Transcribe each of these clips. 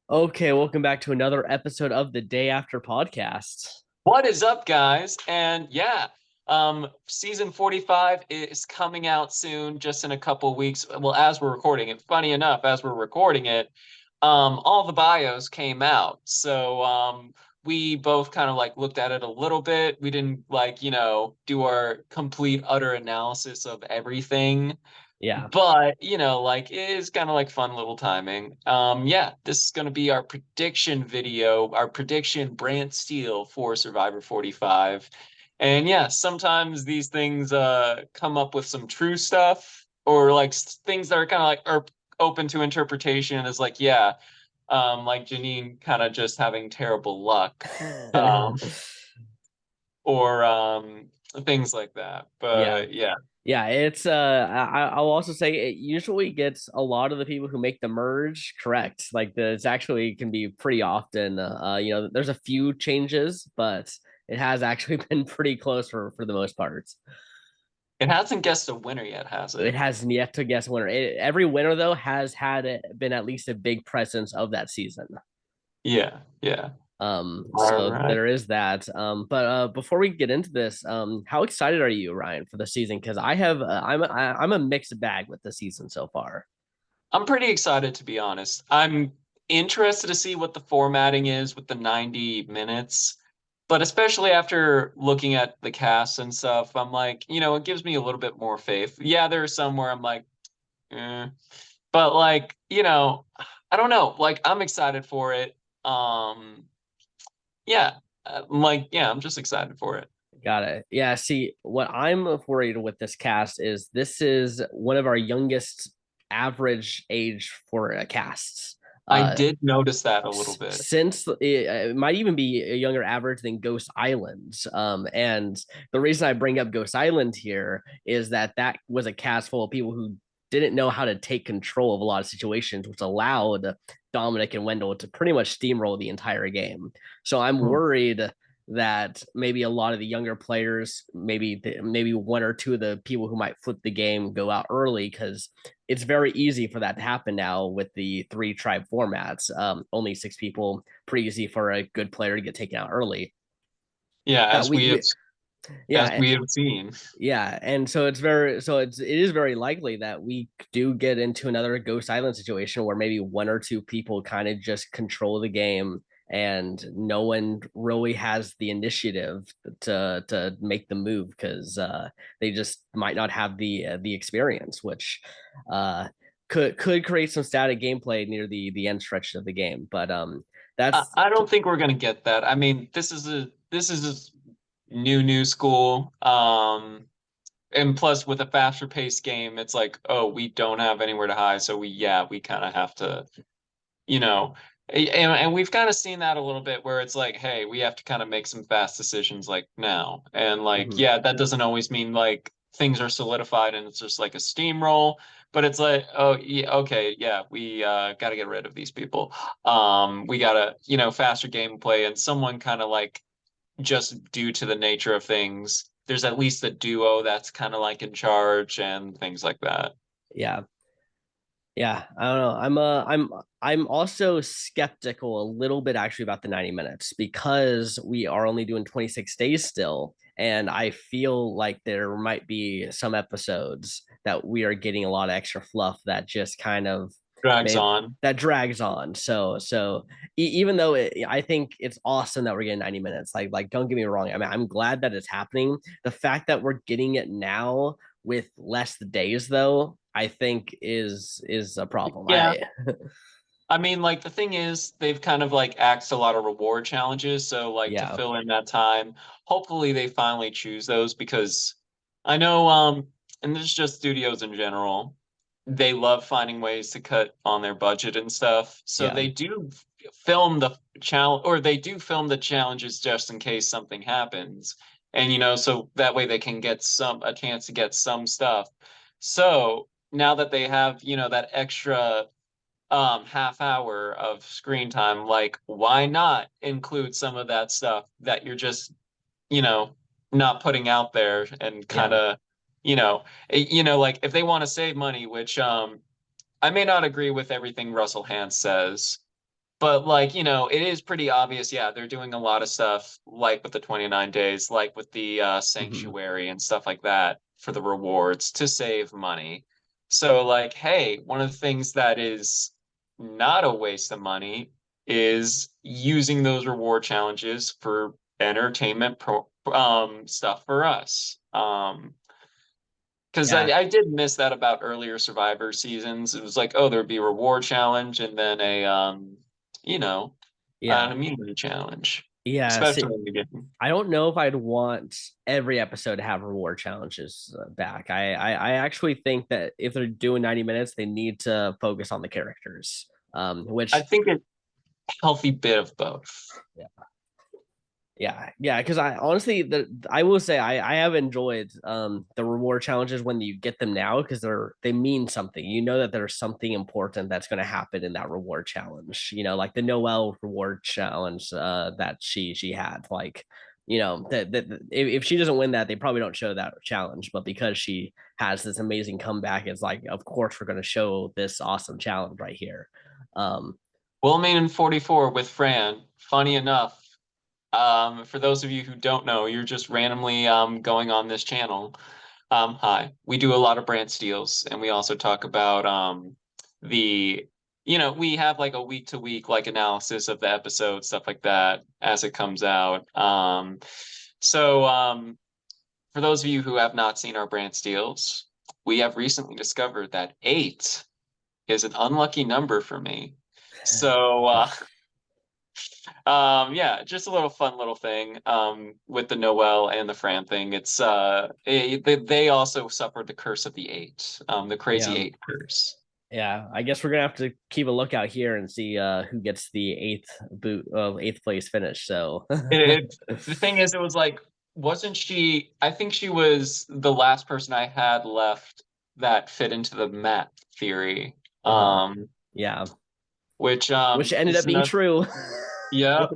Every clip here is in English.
Okay, welcome back to another episode of the Day After podcast. What is up, guys? And yeah, season 45 is coming out soon, just in a couple of weeks. Well, as we're recording it, funny enough, as we're recording it, all the bios came out. So we both kind of like looked at it a little bit. We didn't like, do our complete utter analysis of everything. Yeah, But, like it is kind of like fun little timing. Yeah, this is gonna be our prediction video, our prediction Brantsteele for Survivor 45. And yeah, sometimes these things come up with some true stuff or like things that are kind of like are open to interpretation as like, yeah, like Janine kind of just having terrible luck. Um, or things like that. yeah, But yeah. yeah. It's I'll also say it usually gets a lot of the people who make the merge correct. Like it's actually can be pretty often. There's a few changes, but it has actually been pretty close for the most part. It hasn't guessed a winner yet, has It it? hasn't yet to guess winner. Every winner though has been at least a big presence of that season. Yeah, yeah. All So right. there is that. But before we get into this, how excited are you, Ryan, for the season? Because I'm a mixed bag with the season so far. I'm pretty excited to be honest. I'm interested to see what the formatting is with the 90 minutes, but especially after looking at the cast and stuff, I'm like, it gives me a little bit more faith. Yeah, there are some where I'm like, eh. But like, I don't know. Like, I'm excited for it. Yeah, I'm just excited for it. Got it. Yeah. See, what I'm worried with this is one of our youngest average age for casts. I Uh, did notice that a little bit. since it might even be a younger average than Ghost Island. And the reason I bring up Ghost Island here is that was a cast full of people who didn't know how to take control of a lot of situations, which allowed Dominic and Wendell to pretty much steamroll the entire game. So I'm Hmm. worried that maybe a lot of the younger players, maybe one or two of the people who might flip the game go out early because it's very easy for that to happen now with the three tribe formats. Only six people, pretty easy for a good player to get taken out early. Yeah, That we as yeah we have seen. yeah, and it is very likely that we do get into another Ghost Island situation where maybe one or two people kind of just control the game and no one really has the initiative to make the move because they just might not have the experience, which uh, could create some static gameplay near the end stretch of the game. But I, that's I don't think we're gonna get that. I mean, this is a new school. And plus with a faster paced game, it's like, oh, we don't have anywhere to hide, so we kind of have to, you know, and we've kind of seen that a little bit where it's like, hey, we have to kind of make some fast decisions like now. And like, mhm. yeah, that doesn't always mean like things are solidified and it's just like a steamroll, but it's like, oh, yeah, okay, yeah, we got to get rid of these people. We got to, faster gameplay and someone kind of like just due to the nature of things, there's at least a duo that's kind of like in charge and things like that. Yeah. Yeah, I don't know. I'm also skeptical a little bit actually about the 90 minutes because we are only doing 26 days still. And I feel like there might be some episodes that we are getting a lot of extra fluff that just kind of Drags maybe on. that drags on. So even though I think it's awesome that we're getting 90 minutes, like don't get me wrong. I mean, I'm glad that it's happening. The fact that we're getting it now with less days though, I think is a problem. Yeah. I I mean, like the thing is, they've kind of like axed a lot of reward challenges. So like to yeah, fill in that time, hopefully they finally choose those because I know, and this is just studios in general, they love finding ways to cut on their budget and stuff. So yeah, they do film the challenge, or they do film the challenges just in case something happens. And so that way they can get a chance to get some stuff. So now that they have, that extra half hour of screen time, like why not include some of that stuff that you're just, you know, not putting out there and kind yeah, of, like if they want to save money, which I may not agree with everything Russell Hantz says. But like, it is pretty obvious. Yeah, they're doing a lot of stuff like with the 29 days, like with the Hmm. sanctuary and stuff like that for the rewards to save money. So like, hey, one of the things that is not a waste of money is using those reward challenges for entertainment stuff for us. Because Yeah, I did miss that about earlier Survivor seasons. It was like, oh, there'd be a reward challenge and then you know, an yeah, immunity challenge, yeah. especially See, in the beginning. I don't know if I'd want every episode to have reward challenges back. I actually think that if they're doing 90 minutes, they need to focus on the characters. I Which think a healthy bit of both. yeah, because I honestly, I will say I have enjoyed the reward challenges when you get them now because they mean something. You know that there's something important that's going to happen in that reward challenge. You know, like the Noel reward challenge that she had. Like, you know that if she doesn't win that, they probably don't show that challenge. But because she has this amazing comeback, it's like, of course we're going to show this awesome challenge right here. Um, Well, in 44 with Fran, funny enough, for those of you who don't know, you're just randomly going on this channel. Hi. We do a lot of brand steals, and we also talk about the, we have like a week to week like analysis of the episode, stuff like that as it comes out. So for those of you who have not seen our brand steals, we have recently discovered that 8 is an unlucky number for me. So yeah, just a little fun little thing with the Noel and the Fran thing. They also suffered the curse of the 8, the crazy yeah. 8 curse. Yeah, I guess we're gonna have to keep a lookout here and see who gets the eighth place finish. So The thing is, it was like, wasn't she? I think she was the last person I had left that fit into the Matt theory, uh-huh. Yeah, which which ended is up being another. true. Yeah,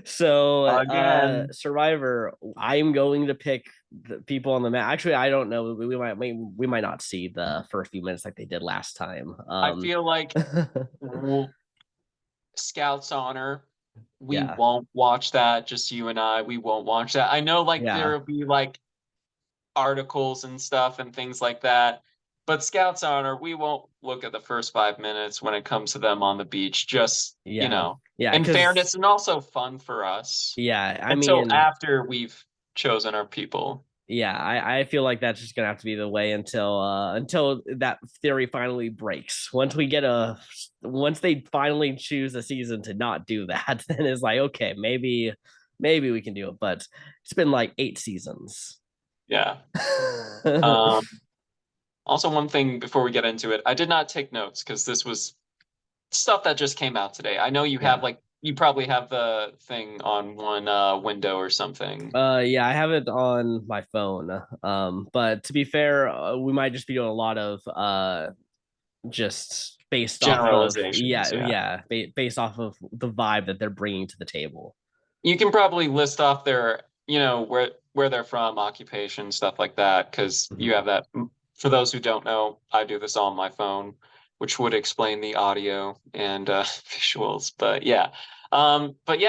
So again. Survivor, I'm going to pick the people on the map. Actually, I don't know. We might not see the first few minutes like they did last time. I feel like Scouts Honor. We Yeah, won't watch that. Just you and I. We won't watch that. I know, like yeah, there'll be like articles and stuff and things like that. But Scouts Honor, we won't look at the first 5 minutes when it comes to them on the beach. Just, yeah, yeah. in Because fairness and also fun for us yeah, I until mean, after we've chosen our people. yeah, I feel like that's just gonna have to be the way until that theory finally breaks. Once they finally choose a season to not do that, then it's like, okay, maybe we can do it. But it's been like 8 seasons. Yeah. Um, Also, one thing before we get into it, I did not take notes because this was stuff that just came out today. I know Yeah. you probably have the thing on one window or something. Yeah, I have it on my phone. But to be fair, we might just be doing a lot of just based off of Generalizations, yeah. based off of the vibe that they're bringing to the table. You can probably list off their, where they're from, occupation, stuff like that, because you Mhm. have that. For those who don't know, I do this on my phone, which would explain the audio and visuals. But yeah,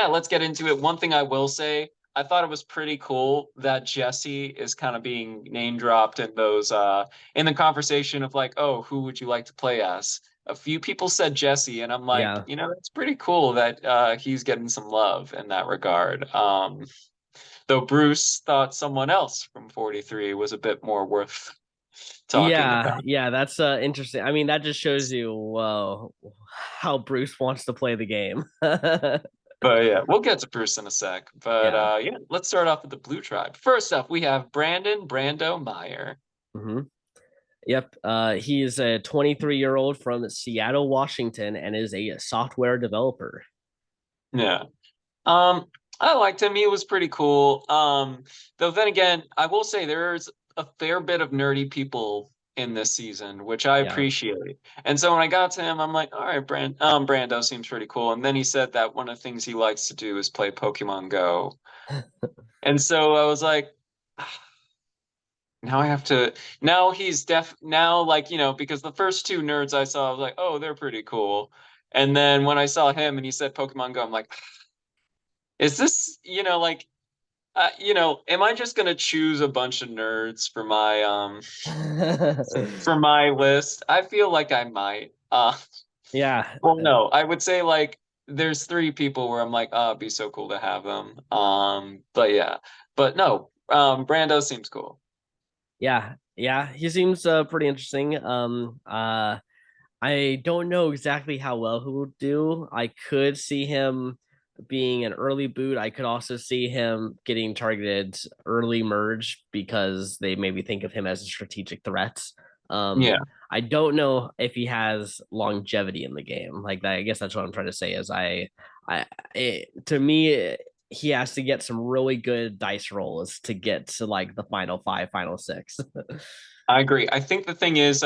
let's get into it. One thing I will say, I thought it was pretty cool that Jesse is kind of being name dropped in those in the conversation of like, oh, who would you like to play as? A few people said Jesse, and I'm like, Yeah. it's pretty cool that he's getting some love in that regard. Though Bruce thought someone else from 43 was a bit more worth talking Yeah, about. yeah, that's interesting. I mean, that just shows you how Bruce wants to play the game. But yeah, we'll get to Bruce in a sec. But Yeah. yeah, let's start off with the Blue Tribe. First up, we have Brandon Brando Meyer. Hmm. Yep. He is a 23-year-old from Seattle, Washington, and is a software developer. Yeah. Um, I liked him. He was pretty cool. Though then again, I will say there's a fair bit of nerdy people in this season, which I Yeah. appreciate. And so when I got to him, I'm like, all right, Brando seems pretty cool. And then he said that one of the things he likes to do is play Pokemon Go. And so I was like, now I have to. Now he's now like because the first two nerds I saw, I was like, oh, they're pretty cool. And then when I saw him and he said Pokemon Go, I'm like, is this, like, am I just gonna choose a bunch of nerds for my list? I feel like I might. Yeah, Well, no, I would say like there's three people where I'm like, oh, it'd be so cool to have them. But yeah, but no, Brando seems cool. yeah. He seems pretty interesting. I don't know exactly how well he will do. I could see him being an early boot. I could also see him getting targeted early merge because they maybe think of him as a strategic threat. Yeah, I don't know if he has longevity in the game. Like that, I guess that's what I'm trying to say. Is to me, he has to get some really good dice rolls to get to like the final five, final six. I agree. I think the thing is,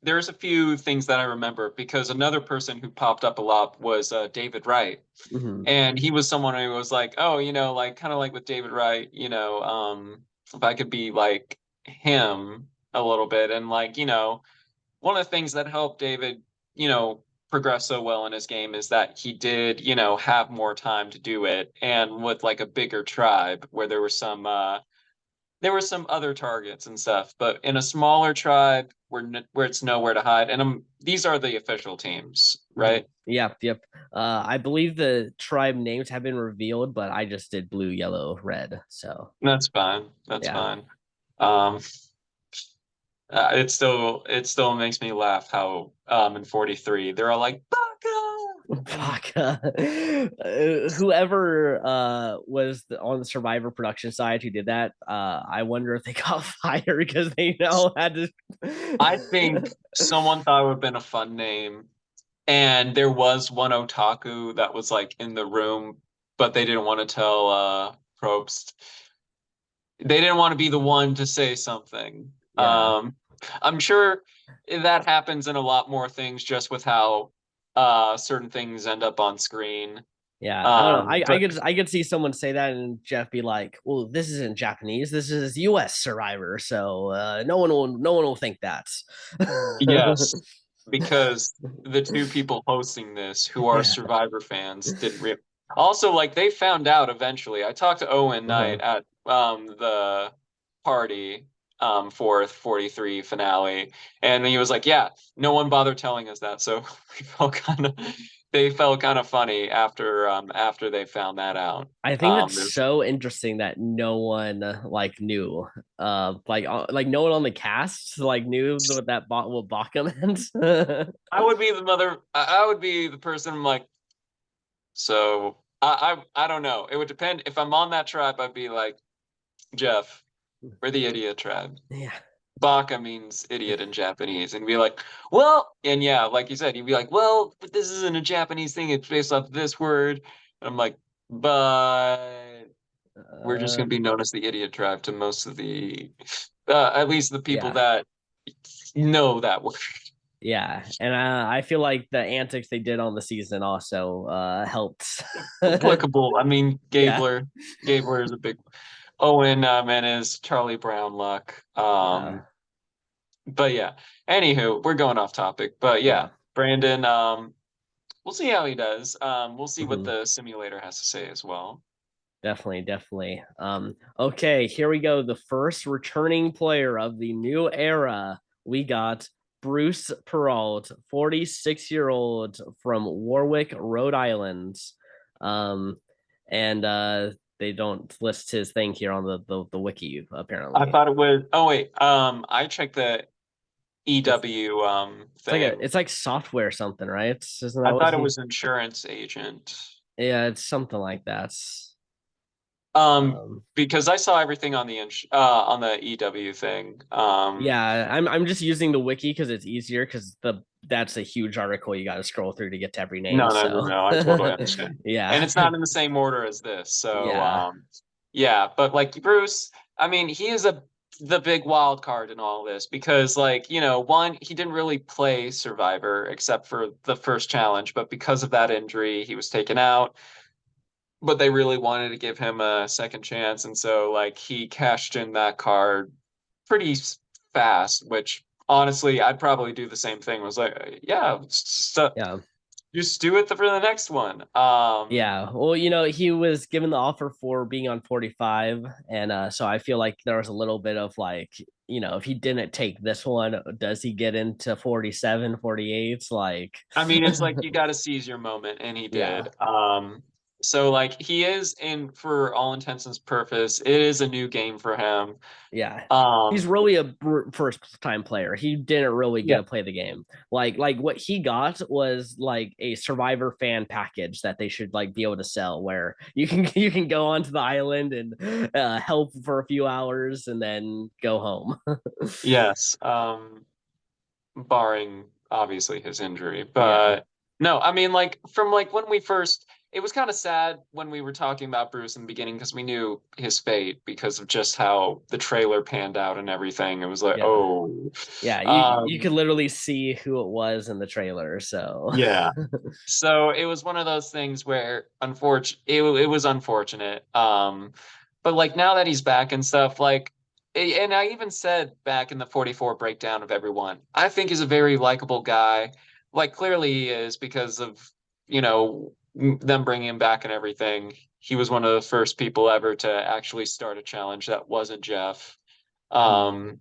there's a few things that I remember because another person who popped up a lot was David Wright. Mhm. And he was someone who was like, oh, like kind of like with David Wright, if I could be like him a little bit. And like, one of the things that helped David, progress so well in his game is that he did, have more time to do it and with like a bigger tribe where there were some other targets and stuff, but in a smaller tribe where it's nowhere to hide. And these are the official teams, Mhm. right? Yep. I believe the tribe names have been revealed, but I just did blue, yellow, red. So That's fine. That's yeah. fine. Um, it still makes me laugh how in 43 they're all like Baka and Fuck. Whoever was on the Survivor production side who did that, I wonder if they got fired because they know had I think to. someone thought it would have been a fun name, and there was one otaku that was like in the room, but they didn't want to tell Probst. They didn't want to be the one to say something. Yeah. I'm sure that happens in a lot more things just with how certain things end up on screen. Yeah, I don't know. But I could see someone say that and Jeff be like, "Well, this isn't Japanese. This is U.S. Survivor, so no one will think that." yes, because the two people hosting this who are Yeah. Survivor fans didn't re also like they found out eventually. I talked to Owen Uh-huh. Knight at the party for 43 finale, and he was like, yeah, no one bothered telling us that. So we felt kind of they felt kind of funny after they found that out. I think that's There's so interesting that no one like knew, like no one on the cast like knew what that bot what Baka meant. I would be the person like, so I don't know. It would depend. If I'm on that tribe, I'd be like, Jeff, we're the idiot tribe. Yeah. Baka means idiot in Japanese. And be like, well, and yeah, like you said, you'd be like, well, but this isn't a Japanese thing, it's based off this word. And I'm like, but we're just Uh, gonna be known as the idiot tribe to most of the at least the people yeah. that know that word. Yeah, and I feel like the antics they did on the season also helped. Applicable. I mean, Yeah, Gabler is a big Owen and his Charlie Brown luck. yeah, But yeah. Anywho, we're going off topic. But yeah, yeah. Brandon, we'll see how he does. We'll see what Mhm. the simulator has to say as well. Definitely. Okay, here we go. The first returning player of the new era. We got Bruce Perrault, 46-year-old from Warwick, Rhode Island. Um, and they don't list his thing here on the wiki, I apparently. thought it was, oh wait, I checked the It's EW thing. it's like software something, right? Isn't that I what thought it he? was insurance agent. Yeah, it's something like that. Um, Um, because I saw everything on the EW thing. yeah, I'm just using the wiki because it's easier because the that's a huge article you got to scroll through to get to every name. So No. I totally understand. yeah, And it's not in the same order as this. So, yeah, yeah, but like Bruce, I mean, he is the big wild card in all this because like, one, he didn't really play Survivor except for the first challenge, but because of that injury, he was taken out. But they really wanted to give him a second chance, and so like he cashed in that card pretty fast, which honestly, I'd probably do the same thing. Was like, yeah, yeah. just do it for the next one. Yeah, well, he was given the offer for being on 45, and so I feel like there was a little bit of like, if he didn't take this one, does he get into 47, 48? Like, I mean, it's like you got to seize your moment, and he yeah, did. So like he is in for all intents and purpose, it is a new game for him. yeah. He's Um, really a first time player. He didn't really get yeah, to play the game. Like what he got was like a Survivor fan package that they should like be able to sell, where you can go onto the island and help for a few hours and then go home. yes. Barring obviously his injury. Yeah, But no, I mean, like from like when we first, it was kind of sad when we were talking about Bruce in the beginning because we knew his fate because of just how the trailer panned out and everything. It was like, yeah, oh, yeah. You could um, literally see who it was in the trailer. So yeah. So it was one of those things where it was unfortunate. But like now that he's back and stuff, like and I even said back in the 44 breakdown of everyone, I think he's a very likable guy. Like clearly he is because of, them bringing him back and everything. He was one of the first people ever to actually start a challenge that wasn't Jeff. mhm, Um,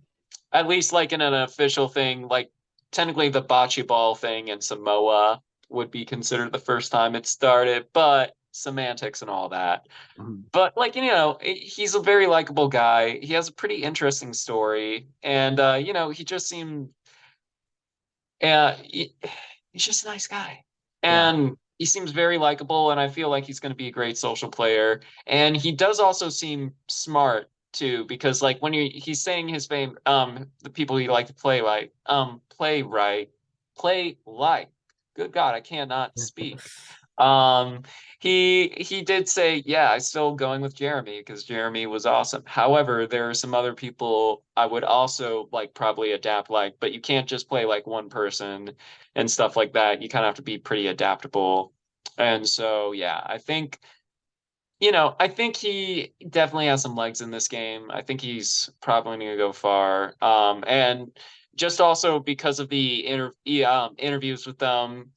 at least like in an official thing, like technically the bocce ball thing in Samoa would be considered the first time it started, but semantics and all that. mhm. But like he's a very likable guy. He has a pretty interesting story, and he just seemed he's just a nice guy, Yeah, and he seems very likable, and I feel like he's going to be a great social player. And he does also seem smart too, because like when he's saying his fame, the people he like to play like. Good God, I cannot speak. Um, he did say, yeah, I'm still going with Jeremy because Jeremy was awesome. However, there are some other people I would also like probably adapt like, but you can't just play like one person and stuff like that. You kind of have to be pretty adaptable. And so, yeah, I think he definitely has some legs in this game. I think he's probably going to go far. And just also because of the interviews with them,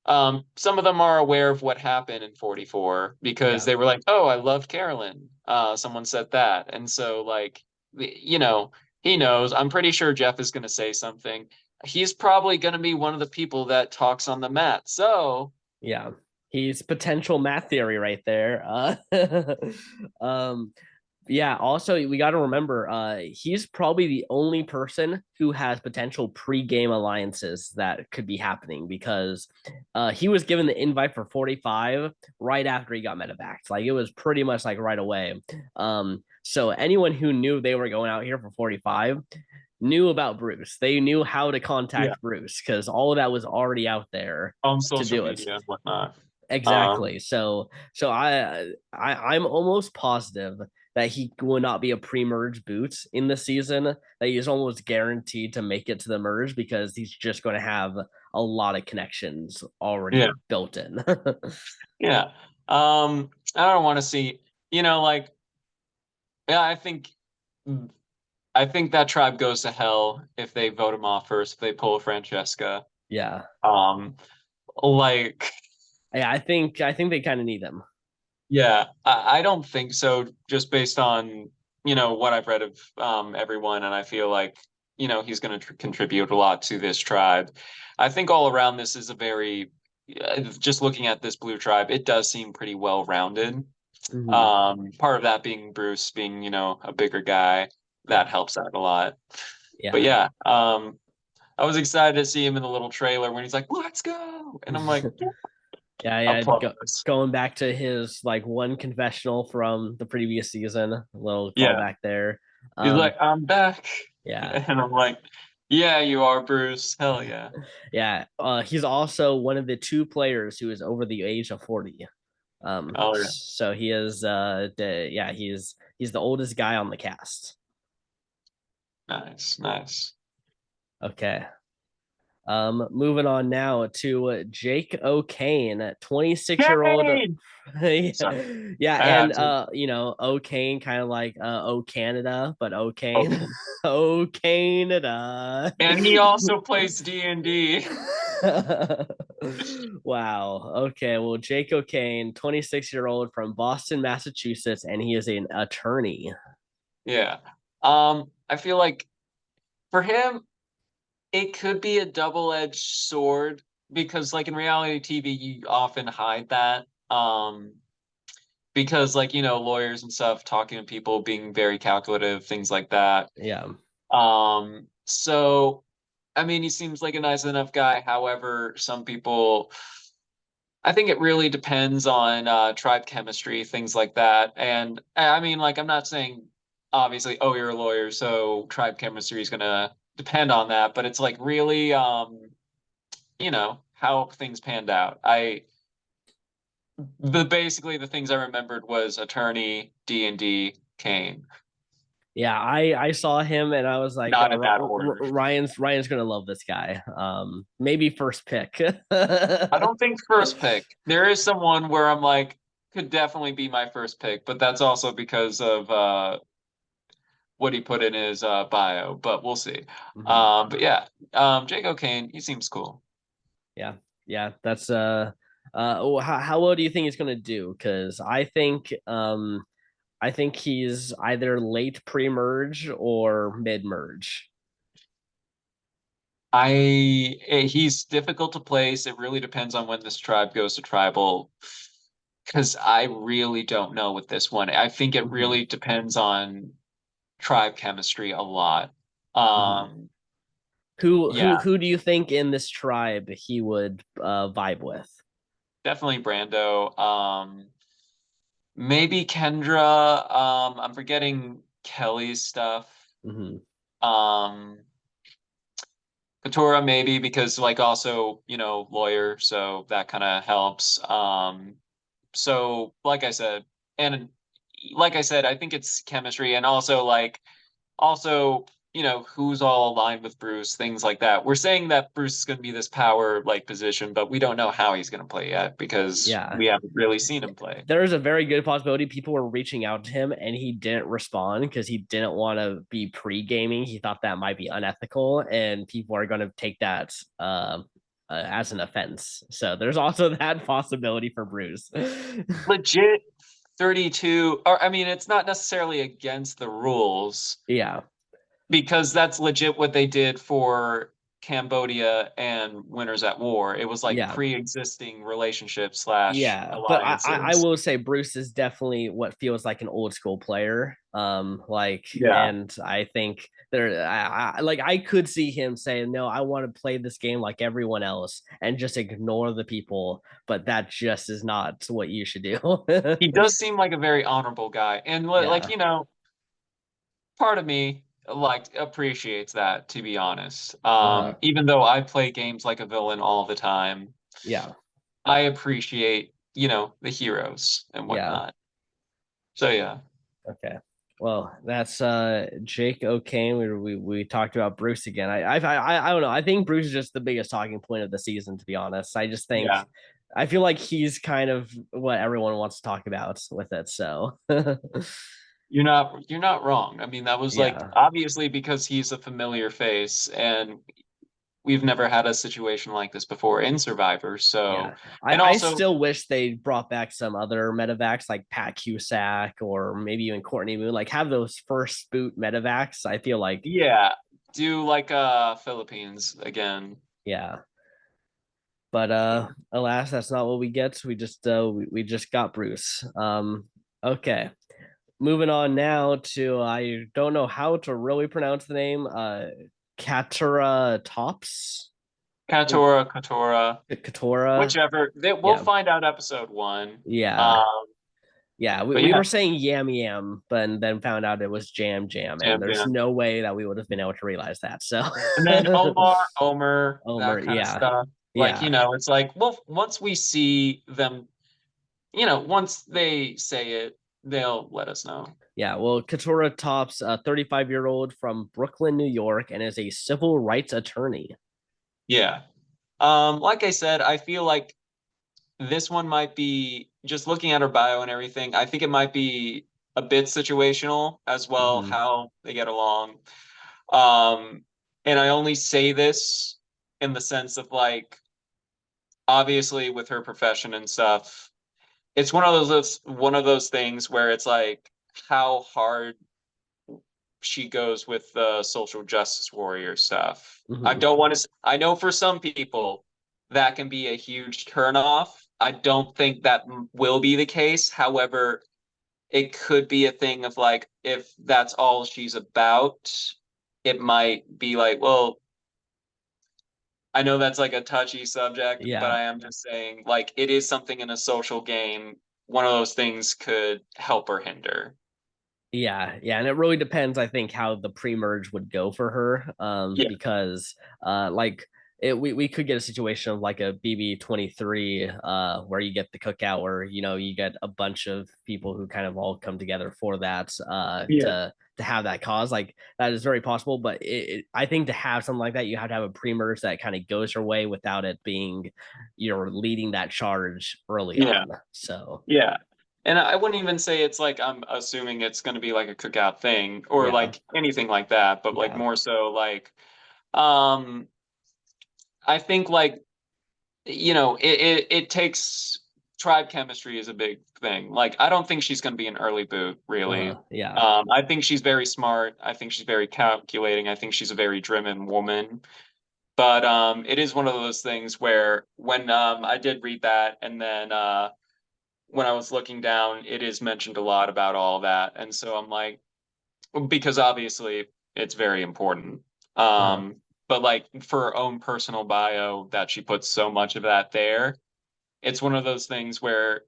some of them are aware of what happened in 44 because yeah. they were like, "Oh, I loved Carolyn." Someone said that, and so like, he knows. I'm pretty sure Jeff is going to say something. He's probably going to be one of the people that talks on the mat. So Yeah, he's potential math theory right there. Um, yeah. Also, we got to remember, he's probably the only person who has potential pre-game alliances that could be happening because, he was given the invite for 45 right after he got medevaced. Like it was pretty much like right away. So anyone who knew they were going out here for 45 knew about Bruce. They knew how to yeah, contact Bruce because all of that was already out there on to social do it. media and whatnot. Um, Exactly. So I'm almost positive that he will not be a pre-merge boot in the season. That he's almost guaranteed to make it to the merge because he's just going to have a lot of connections yeah, already built in. yeah. I don't want to see, like, yeah, I think that tribe goes to hell if they vote him off first, if they pull Francesca. Yeah. Um, like, Yeah, I think they kind of need him. yeah, I don't think so, just based on, what I've read of everyone, and I feel like, he's going to contribute a lot to this tribe. I think all around this is a very, just looking at this blue tribe, it does seem pretty well rounded. Mhm. Part of that being Bruce being, a bigger guy, that Yeah. helps out a lot. But Yeah. yeah, I was excited to see him in the little trailer when he's like, "Let's go," and I'm like, yeah, Yeah, yeah. applause. Going back to his like one confessional from the previous season, a little Yeah, callback there. he's Um, like, "I'm back," yeah, and I'm like, "Yeah, you are, Bruce. Hell yeah." yeah. He's also one of the two players who is over the age of 40. Oh yeah, So he is yeah, he's the oldest guy on the cast. nice, nice. Okay. Moving on now to Jake O'Kane, 26-year-old. Kane! Sorry, Yeah, I had and to. O'Kane, kind of like O Canada, but O'Kane. Okay. O Canada. And he also plays D&D. Wow. Okay. Well, Jake O'Kane, 26-year-old from Boston, Massachusetts, and he is an attorney. Yeah. I feel like for him, it could be a double-edged sword because like in reality TV, you often hide that. Because like, lawyers and stuff, talking to people, being very calculative, things like that. Yeah. So I mean, he seems like a nice enough guy. However, some people, I think it really depends on tribe chemistry, things like that. And I mean, like, I'm not saying obviously, oh, you're a lawyer, so tribe chemistry is gonna depend on that, but it's like really, how things panned out. Basically the things I remembered was attorney, D&D, Kane, Yeah, I saw him and I was like, not in that order. Ryan's gonna love this guy. Maybe first pick. I don't think first pick. There is someone where I'm like, could definitely be my first pick, but that's also because of what he put in his bio, but we'll see. Mhm. But yeah, Jake O'Kane, he seems cool. Yeah, yeah, that's how well do you think he's gonna do? Because I think he's either late pre-merge or mid-merge. He's difficult to place. It really depends on when this tribe goes to tribal, because I really don't know with this one. I think it Hmm. really depends on tribe chemistry a lot. Hmm. Um, Who yeah, who do you think in this tribe he would vibe with? definitely Brando. Maybe Kendra. I'm forgetting Kelly's stuff. Hmm. Um, Katura maybe because like also, lawyer, so that kind of helps. So and like I said, I think it's chemistry and also, who's all aligned with Bruce, things like that. We're saying that Bruce is going to be this power like position, but we don't know how he's going to play yet because Yeah, we haven't really seen him play. there is a very good possibility people were reaching out to him and he didn't respond because he didn't want to be pre-gaming. He thought that might be unethical, and people are going to take that as an offense. So there's also that possibility for Bruce. Legit 32, or I mean, it's not necessarily against the rules Yeah, because that's legit what they did for Cambodia and Winners at War. It was like yeah. pre-existing relationships slash Yeah, but I alliances. will say Bruce is definitely what feels like an old school player. Yeah. And I think I could see him saying, "No, I want to play this game like everyone else and just ignore the people," but that just is not what you should do. He does seem like a very honorable guy. And like, Yeah. part of me like appreciates that, to be honest. Uh-huh. Even though I play games like a villain all the time, Yeah. I appreciate, the heroes and Yeah. whatnot. So yeah. Okay. Well, that's Jake O'Kane. We talked about Bruce again. I don't know. I think Bruce is just the biggest talking point of the season, to be honest. I just think Yeah. I feel like he's kind of what everyone wants to talk about with it. So You're not wrong. I mean, that was like yeah. obviously because he's a familiar face and we've never had a situation like this before in Survivor. So, Yeah. and I also, still wish they brought back some other medevacs like Pat Cusack or maybe even Courtney Moon. Like have those first boot medevacs. I feel like yeah, do like Philippines again. yeah. But So, alas, that's not what we get. We just got Bruce. Okay. Moving on now to I don't know how to really pronounce the name. Katura Tops. Katora, Katora. whichever. We'll Yeah. find out episode one. Yeah. Um, Yeah. but We yeah, were saying yam yam, but then found out it was jam jam, and Jam there's Jam. no way that we would have been able to realize that. So And then Omer, Omer, that kind of yeah. stuff. Like, Yeah. it's like, well, once we see them, once they say it, they'll let us know. Yeah, well, Katura Tops, a 35-year-old from Brooklyn, New York, and is a civil rights attorney. Yeah. Like I said, I feel like this one might be just looking at her bio and everything. I think it might be a bit situational as well, Hmm. how they get along. Um, and I only say this in the sense of like, obviously with her profession and stuff, it's one of those things where it's like how hard she goes with the social justice warrior stuff. I Hmm. don't want to. I know for some people that can be a huge turnoff. I don't think that will be the case. However, it could be a thing of like if that's all she's about, it might be like, well, I know that's like a touchy subject, but Yeah. I am just saying like it is something in a social game. One of those things could help or hinder. Yeah, yeah, and it really depends, I think, how the pre-merge would go for her. Yeah. Because like we could get a situation of like a BB 23 where you get the cookout where you get a bunch of people who kind of all come together for that Yeah. to have that cause. Like that is very possible, but I think to have something like that, you have to have a pre-merge that kind of goes your way without it being you're leading that charge early Yeah. on. So Yeah. And I wouldn't even say it's like I'm assuming it's going to be like a cookout thing or yeah, like anything like that, but like yeah, more so like um I think like it takes tribe chemistry is a big thing. Like I don't think she's going to be an early boot really. yeah, I think she's very smart. I think she's very calculating. I think she's a very driven woman. But it is one of those things where when I did read that and then when I was looking down, it is mentioned a lot about all that. And so I'm like, because obviously it's very important. uh-huh. But like for her own personal bio, that she puts so much of that there, it's one of those things where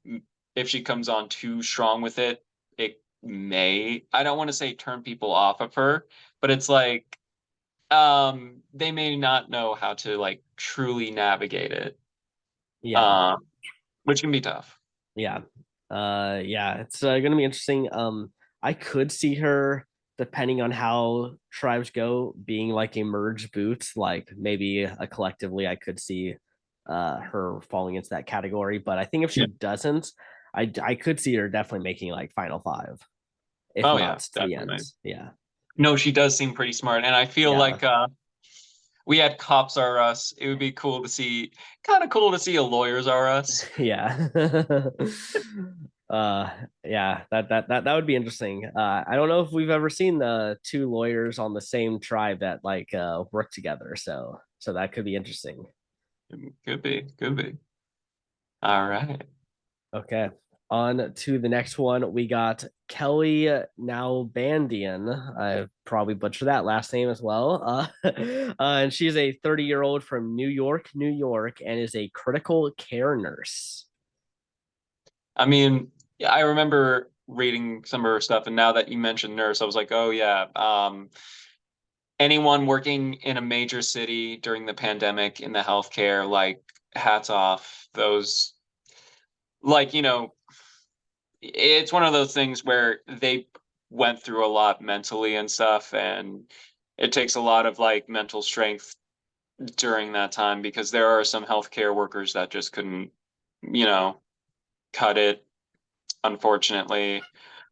if she comes on too strong with it, it may, I don't want to say turn people off of her, but it's like, they may not know how to like truly navigate it, Yeah. um, which can be tough. Yeah. Yeah, it's gonna be interesting. I could see her, depending on how tribes go, being like a merge boot, like maybe collectively I could see her falling into that category. But I think if she Yeah. doesn't, I could see her definitely making like final five, if Oh not yeah, to the end. definitely. Yeah. No, she does seem pretty smart, and I feel Yeah. like we had cops are us. It would be cool to see, kind of cool to see a lawyers are us. Yeah. uh yeah, that would be interesting. I don't know if we've ever seen the two lawyers on the same tribe that like work together, so that could be interesting. Could be, could be. All right. Okay, on to the next one. We got Kelly Nalbandian. I probably butchered that last name as well. And she's a 30-year-old from New York, New York, and is a critical care nurse. I mean, yeah, I remember reading some of her stuff, and now that you mentioned nurse, I was like, oh yeah. Anyone working in a major city during the pandemic in the healthcare, like, hats off. Those, like, it's one of those things where they went through a lot mentally and stuff, and it takes a lot of like mental strength during that time because there are some healthcare workers that just couldn't, you know, cut it, unfortunately,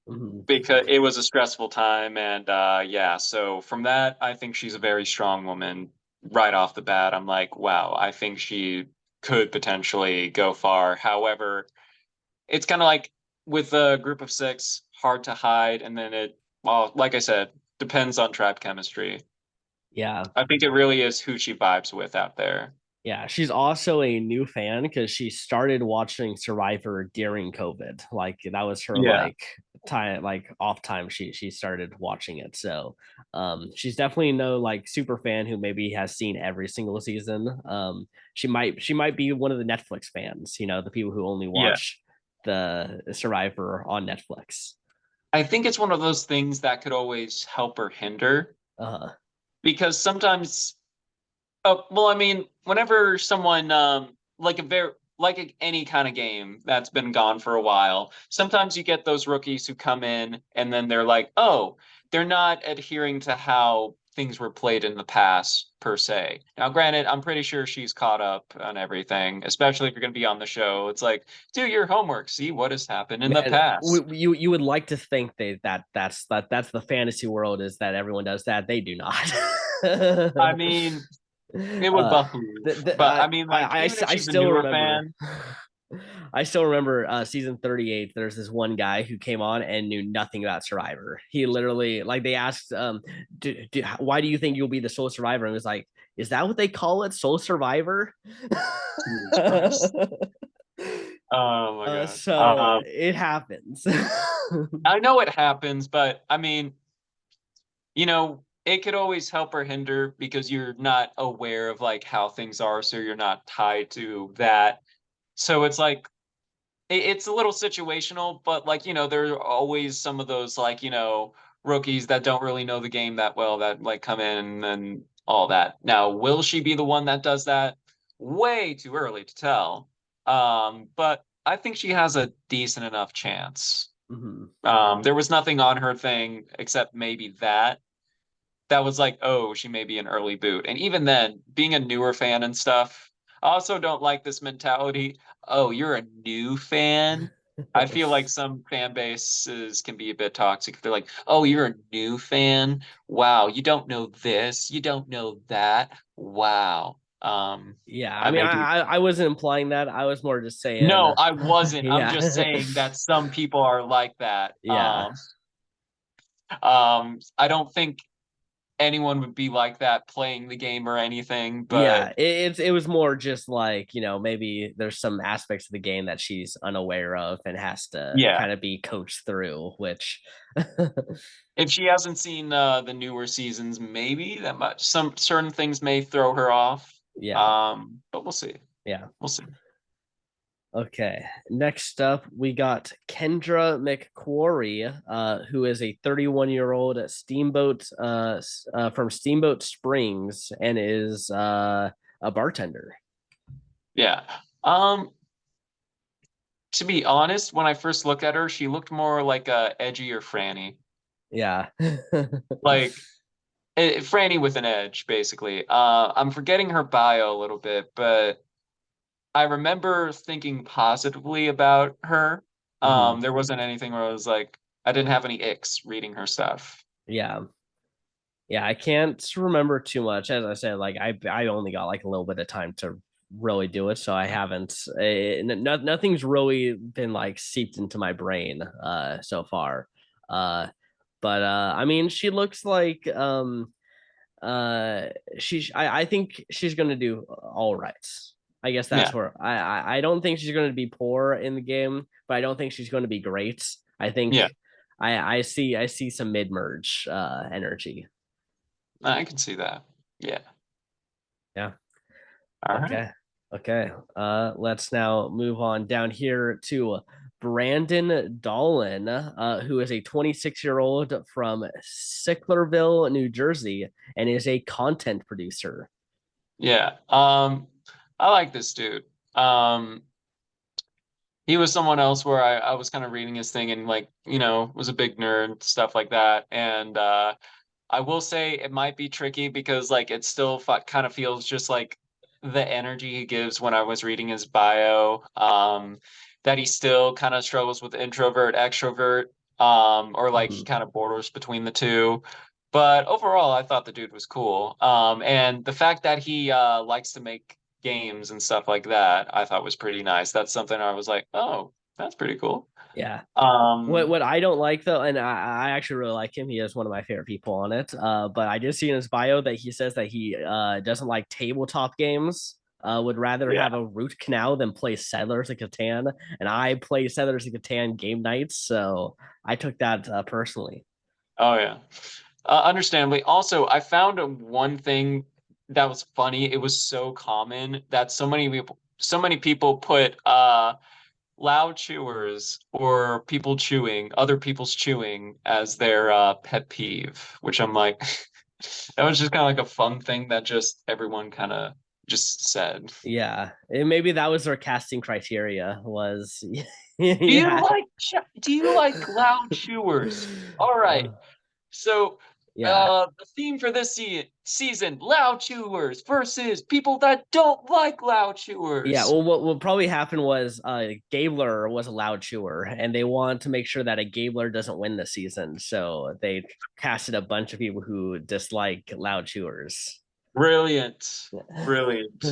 Mhm. because it was a stressful time. And yeah, so from that, I think she's a very strong woman right off the bat. I'm like, wow, I think she could potentially go far. However, it's kind of like with a group of six, hard to hide. And then well, like I said, depends on trap chemistry. Yeah. I think it really is who she vibes with out there. Yeah, she's also a new fan because she started watching Survivor during COVID. Like that was her Yeah. like time, like off time. She started watching it. So she's definitely no like super fan who maybe has seen every single season. She might be one of the Netflix fans, the people who only Yeah. watch the Survivor on Netflix. I think it's one of those things that could always help or hinder Uh because sometimes, well, I mean, whenever someone, like a very, like any kind of game that's been gone for a while, sometimes you get those rookies who come in and then they're like, oh, they're not adhering to how things were played in the past per se. Now, granted, I'm pretty sure she's caught up on everything, especially if you're going to be on the show. It's like, do your homework, see what has happened in the Man, past. you would like to think that's the fantasy world, is that everyone does that. They do not. I mean, it would uh, behoove, but I mean, like, even if I she's a still newer remember. fan, I still remember season 38. There's this one guy who came on and knew nothing about Survivor. He literally, like, they asked, why do you think you'll be the sole survivor? And he was like, is that what they call it? Sole survivor? Jesus Christ. Oh my God. So it happens. I know it happens, but I mean, it could always help or hinder because you're not aware of like how things are, so you're not tied to that. So it's like it's a little situational, but like, there are always some of those like, rookies that don't really know the game that well that like come in and all that. Now, will she be the one that does that? Way too early to tell. But I think she has a decent enough chance. Mhm. There was nothing on her thing except maybe that was like, oh, she may be an early boot. And even then, being a newer fan and stuff, I also don't like this mentality. Oh, you're a new fan. I feel like some fan bases can be a bit toxic. They're like, oh, you're a new fan. Wow, you don't know this, you don't know that. Wow. Yeah, I I mean, may be. I wasn't implying that. I was more just saying, No, I wasn't. I'm just yeah, saying that some people are like that. yeah, I don't think anyone would be like that playing the game or anything, yeah. but It was more just like, maybe there's some aspects of the game that she's unaware of and has to yeah. kind of be coached through, which, If she hasn't seen the newer seasons, maybe that much. Some certain things may throw her off. yeah, But we'll see. yeah. We'll see. Okay. Next up, we got Kendra McQuarrie, who is a 31-year-old steamboat from Steamboat Springs and is a bartender. Yeah. Um, to be honest, when I first looked at her, she looked more like a edgier Franny. Yeah. Like Franny with an edge, basically. I'm forgetting her bio a little bit, but I remember thinking positively about her. Mhm. There wasn't anything where I was like, I didn't have any icks reading her stuff. Yeah. Yeah, I can't remember too much. As I said, like I only got like a little bit of time to really do it, so I haven't. Nothing's really been like seeped into my brain so far. Uh, but I mean, she looks like I think she's gonna do all right. I guess that's Yeah, where I don't think she's gonna be poor in the game, but I don't think she's gonna be great. I think yeah, I see some mid merge energy. I can see that. Yeah. Yeah. All right. Okay. Okay. Let's now move on down here to Brandon Dolan, who is a 26-year-old from Sicklerville, New Jersey, and is a content producer. Yeah. I like this dude. Um, he was someone else where I was kind of reading his thing and like, was a big nerd, stuff like that. And I will say it might be tricky because like it still kind of feels just like the energy he gives when I was reading his bio. That he still kind of struggles with introvert, extrovert, or like he Mhm. kind of borders between the two. But overall, I thought the dude was cool. And the fact that he likes to make games and stuff like that, I thought was pretty nice. That's something I was like, oh, that's pretty cool. Yeah. Um, What I don't like though, and I actually really like him. He is one of my favorite people on it. But I did see in his bio that he says that he doesn't like tabletop games. Would rather yeah. have a root canal than play Settlers of Catan, and I play Settlers of Catan game nights, so I took that personally. Oh yeah. Understandably. Also, I found one thing that was funny. It was so common that so many people put loud chewers or people chewing, other people's chewing as their pet peeve, which I'm like, that was just kind of like a fun thing that just everyone kind of just said. Yeah, and maybe that was their casting criteria was Do you yeah. like do you like loud chewers? All right. So Yeah. The theme for this season: loud chewers versus people that don't like loud Yeah, chewers. well, what probably happened was Gabler was a loud chewer, and they want to make sure that a Gabler doesn't win the season. So they casted a bunch of people who dislike loud chewers. Brilliant. Brilliant.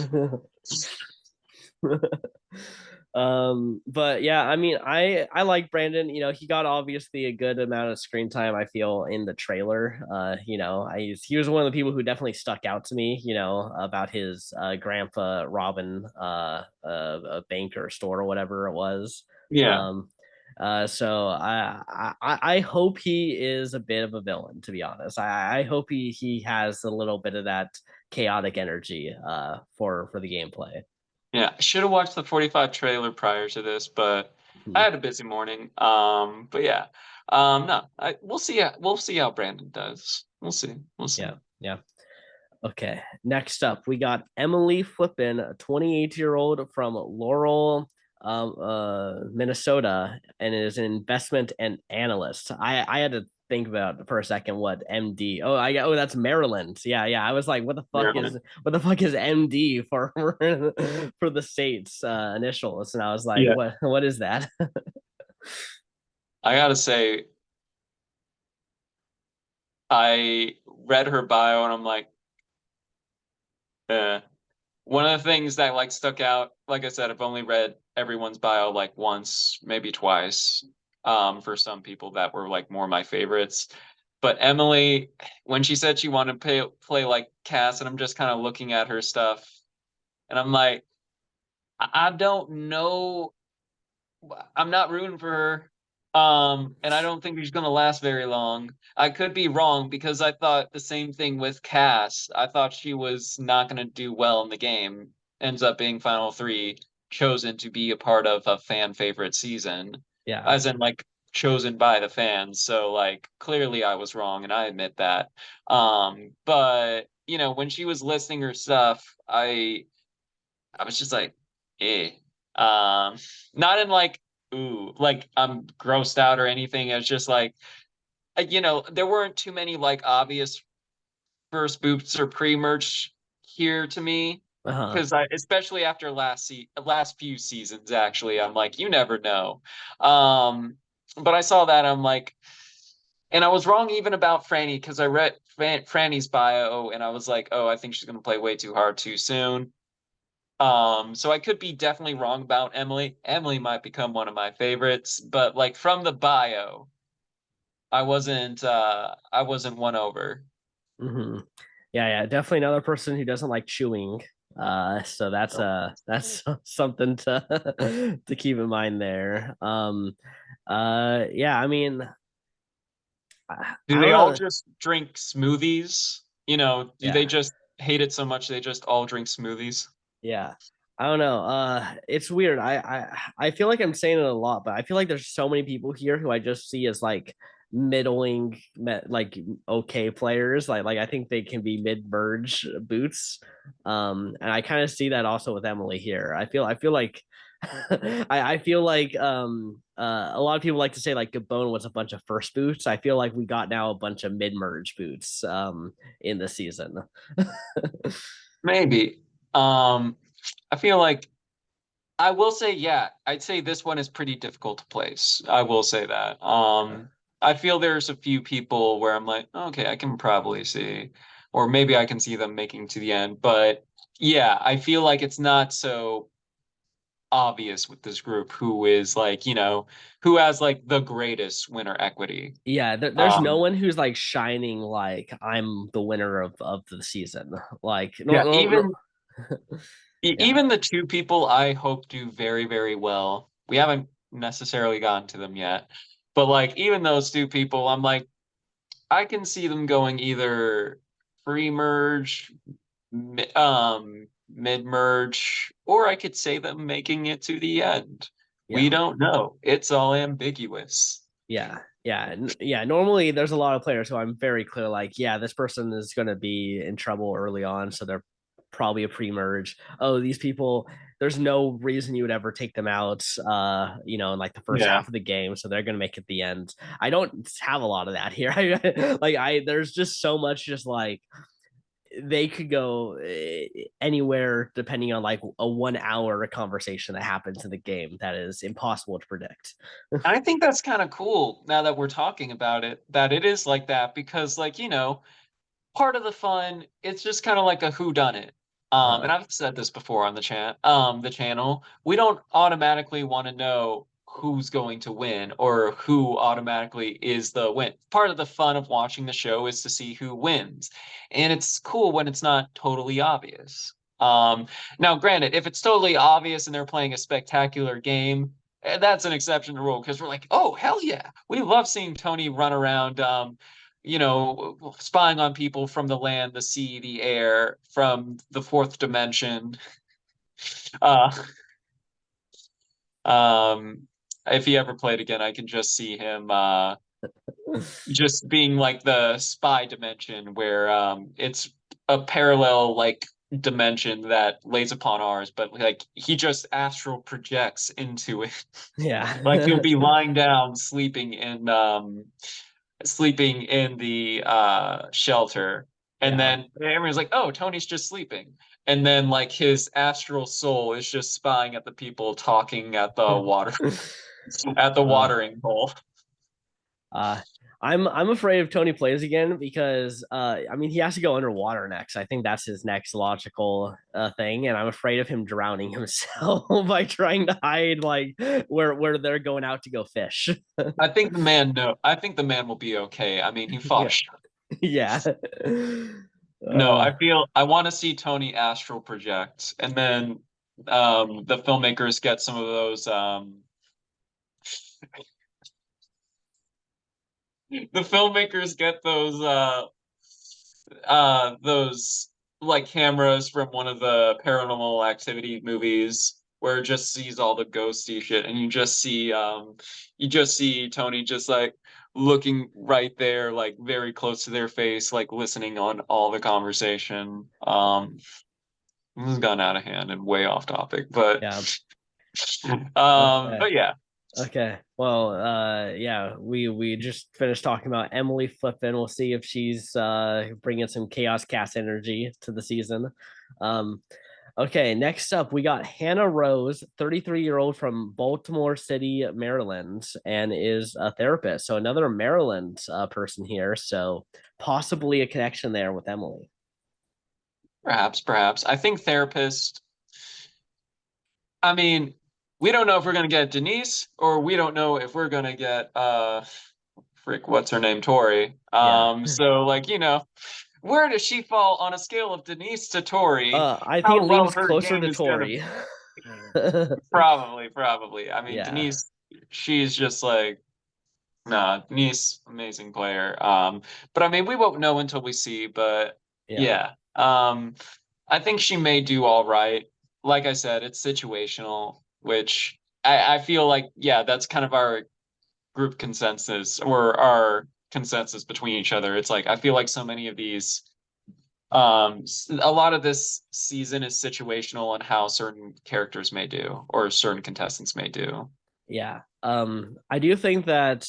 But yeah, I mean, I like Brandon. You know, he got obviously a good amount of screen time, I feel, in the trailer. You know, he was one of the people who definitely stuck out to me, you know, about his grandpa Robin a banker store or whatever it was. Yeah. um so I hope he is a bit of a villain, to be honest. I hope he has a little bit of that chaotic energy for the gameplay. Yeah. I should have watched the 45 trailer prior to this, but I Hmm. had a busy morning. But yeah. No, we'll see how Brandon does. We'll see. We'll see. Yeah, yeah. Okay. Next up, we got Emily Flippin, a 28-year-old from Laurel, Minnesota, and is an investment and analyst. I had to think about for a second what MD. Oh, that's Maryland. Yeah, yeah. I was like, Maryland. what the fuck is MD for for the states initials? And I was like, Yeah. what is that? I gotta say, I read her bio and I'm like, eh. One of the things that like stuck out, like I said, I've only read everyone's bio like once, maybe twice. For some people that were like more my favorites. But Emily, when she said she wanted to play like Cass, and I'm just kind of looking at her stuff, and I'm like, I don't know. I'm not rooting for her. And I don't think she's gonna last very long. I could be wrong because I thought the same thing with Cass. I thought she was not gonna do well in the game. Ends up being Final Three, chosen to be a part of a fan favorite season, Yeah. as in like chosen by the fans. So like clearly I was wrong, and I admit that. But you know, when she was listing her stuff, I was just like, eh. Um, Not in like, ooh, like I'm grossed out or anything. It's just like, you know, there weren't too many like obvious first boots or pre-merch here to me. Uh-huh. Because especially after last few seasons, actually, I'm like, you never know. But I saw that, I'm like, and I was wrong even about Franny because I read Franny's bio and I was like, oh, I think she's gonna play way too hard too soon. So I could be definitely wrong about Emily. Emily might become one of my favorites, but like from the bio, I wasn't won over. Hmm. Yeah, yeah, definitely another person who doesn't like chewing. So that's something to to keep in mind there. Yeah, I mean, Do I they don't all know. just drink smoothies? You know, do they Yeah, just hate it so much they just all drink smoothies? yeah. I don't know. It's weird. I feel like I'm saying it a lot, but I feel like there's so many people here who I just see as like middling, like okay players. Like I think they can be mid merge boots. And I kind of see that also with Emily here. I feel like I feel like a lot of people like to say like Gabon was a bunch of first boots. I feel like we got now a bunch of mid merge boots in the season. Maybe. Um, I feel like I will say, yeah, I'd say this one is pretty difficult to place. I will say that. I feel there's a few people where I'm like, okay, I can probably see, or maybe I can see them making to the end. But yeah, I feel like it's not so obvious with this group who is like, you know, who has like the greatest winner equity. Yeah, there's no Um, one who's like shining like I'm the winner of the season. Like no, yeah, no, no. even Yeah, even the two people I hope do very, very well. We haven't necessarily gotten to them yet, but like even those two people, I'm like, I can see them going either free merge, mid merge, or I could say them making it to the end. We yeah, don't know. It's all ambiguous. yeah. Normally, there's a lot of players who I'm very clear, like, yeah, this person is going to be in trouble early on, so they're probably a pre-merge. Oh, these people, there's no reason you would ever take them out, in like the first Yeah. half of the game, so they're gonna make it the end. I don't have a lot of that here. There's just so much, just like they could go anywhere depending on like a 1 hour conversation that happens in the game that is impossible to predict. I think that's kind of cool now that we're talking about it, that it is like that because like, part of the fun, it's just kind of like a who done it. And I've said this before on the channel. We don't automatically want to know who's going to win or who automatically is the win. Part of the fun of watching the show is to see who wins. And it's cool when it's not totally obvious. Now, granted, if it's totally obvious and they're playing a spectacular game, that's an exception to the rule because we're like, oh, hell yeah. We love seeing Tony run around spying on people from the land, the sea, the air, from the fourth dimension. Uh, um, if he ever played again, I can just see him just being like the spy dimension where it's a parallel like dimension that lays upon ours, but like he just astral projects into it. Like he'll Yeah. be lying down, sleeping in the shelter. And Yeah. then everyone's like, oh, Tony's just sleeping. And then like his astral soul is just spying at the people talking at the water at the uh, watering hole. uh, I'm afraid if Tony plays again because I mean he has to go underwater next. I think that's his next logical thing, and I'm afraid of him drowning himself by trying to hide like where they're going out to go fish. I think the man will be okay. I mean, he fought a Yeah, shark. yeah. No, Uh, I want to see Tony astral project, and then the filmmakers get some of those the filmmakers get those like cameras from one of the paranormal activity movies where it just sees all the ghosty shit and you just see Tony just like looking right there like very close to their face like listening on all the conversation. This has gone out of hand and way off topic, yeah. Okay. but yeah. Okay. Well, yeah, we just finished talking about Emily Flippin. We'll see if she's bringing some chaos cast energy to the season. Um, okay, next up we got Hannah Rose, 33-year-old from Baltimore City, Maryland, and is a therapist. So another Maryland person here. So possibly a connection there with Emily. Perhaps. I think therapist. I mean, we don't know if we're gonna get Denise, or we don't know if we're gonna get frick, what's her name, Tori. Yeah. So like, where does she fall on a scale of Denise to Tori? I think it How well leans her closer game to is gonna Tori. probably. I mean, Yeah. Denise, she's just like, nah, Denise, amazing player. But I mean, we won't know until we see, but Yeah. yeah. I think she may do all right. Like I said, it's situational, which I feel like, yeah, that's kind of our group consensus or our consensus between each other. It's like I feel like so many of these, a lot of this season is situational on how certain characters may do or certain contestants may do. Yeah. I do think that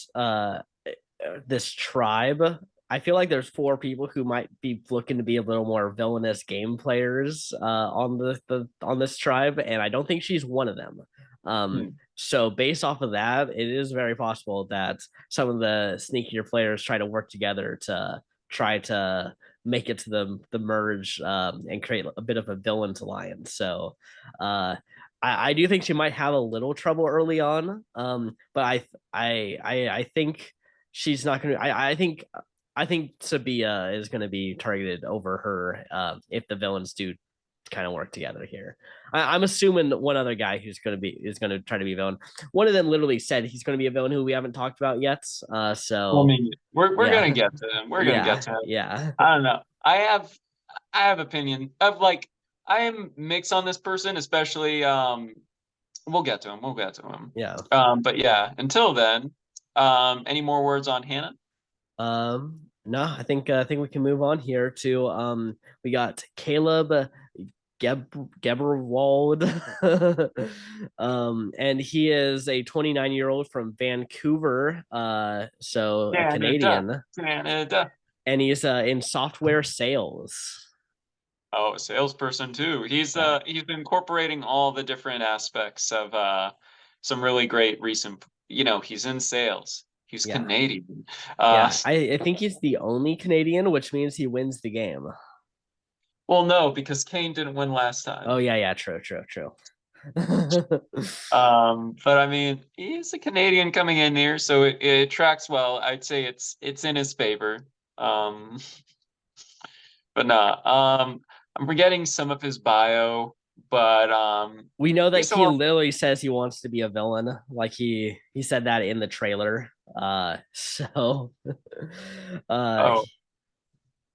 this tribe, I feel like there's four people who might be looking to be a little more villainous game players on on this tribe, and I don't think she's one of them. Hmm. So based off of that, it is very possible that some of the sneakier players try to work together to try to make it to the merge and create a bit of a villains alliance. So uh, I do think she might have a little trouble early on. But I think she's not going to. I think Sabia is going to be targeted over her if the villains do kind of work together here. I'm assuming one other guy who's going to be is going to try to be a villain. One of them literally said he's going to be a villain who we haven't talked about yet. Well, I So mean, we're gonna yeah, get to him. We're gonna get yeah, to him. yeah, I don't know. I have opinion of like I am mixed on this person, especially we'll get to him. We'll get to him. yeah. But yeah, until then, any more words on Hannah? No, I think we can move on here to we got Caleb Geberwald. And he is a 29-year-old from Vancouver, so a Canada, Canadian, Canada. and he's in software sales. Oh, a salesperson too. Yeah, He's been incorporating all the different aspects of some really great recent, he's in sales. He's yeah, Canadian. yeah. I think he's the only Canadian, which means he wins the game. Well, no, because Kane didn't win last Oh time. yeah, yeah, true, true, true. But I mean, he's a Canadian coming in here, so it tracks well. I'd say it's in his favor. Um, but nah, I'm forgetting some of his bio, but We know that he's he someone. literally says he wants to be a villain. Like he said that in the trailer. So uh Oh,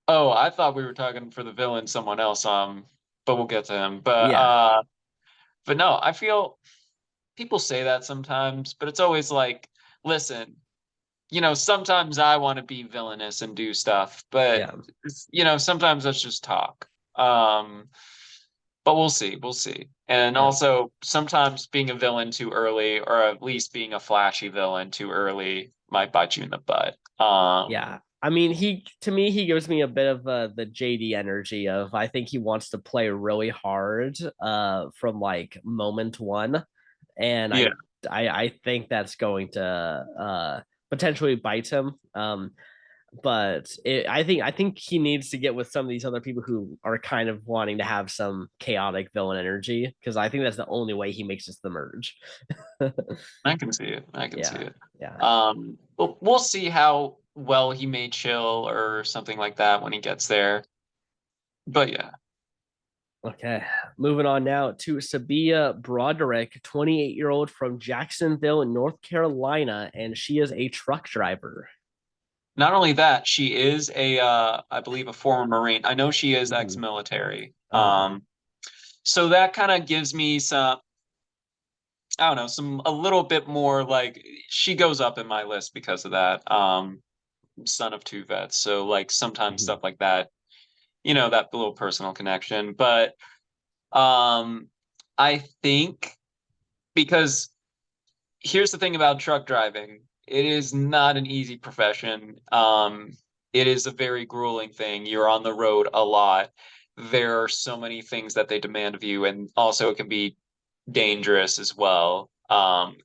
oh, I thought we were talking for the villain, someone else. But we'll get to him. yeah, But no, I feel people say that sometimes, but it's always like, listen, sometimes I want to be villainous and do stuff, but yeah, sometimes that's just talk. Um, but we'll see, we'll see. And yeah, also, sometimes being a villain too early, or at least being a flashy villain too early, might bite you in the butt. yeah. I mean, he to me he gives me a bit of the JD energy of I think he wants to play really hard from like moment one, and Yeah, I think that's going to potentially bite him. But I think he needs to get with some of these other people who are kind of wanting to have some chaotic villain energy because I think that's the only way he makes it to the merge. I can see it. I can see Yeah, it. yeah. But we'll see how well he may chill or something like that when he gets there. But yeah. Okay, moving on now to Sabia Broderick, 28-year-old from Jacksonville, North Carolina, and she is a truck driver. Not only that, she is I believe a former Marine. I know she is Mhm. ex-military. Uh-huh. So that kind of gives me some, I don't know, a little bit more like she goes up in my list because of that. Son of two vets. So like sometimes Mhm. stuff like that, that little personal connection. But um, I think because here's the thing about truck driving. It is not an easy profession. It is a very grueling thing. You're on the road a lot. There are so many things that they demand of you, and also it can be dangerous as well.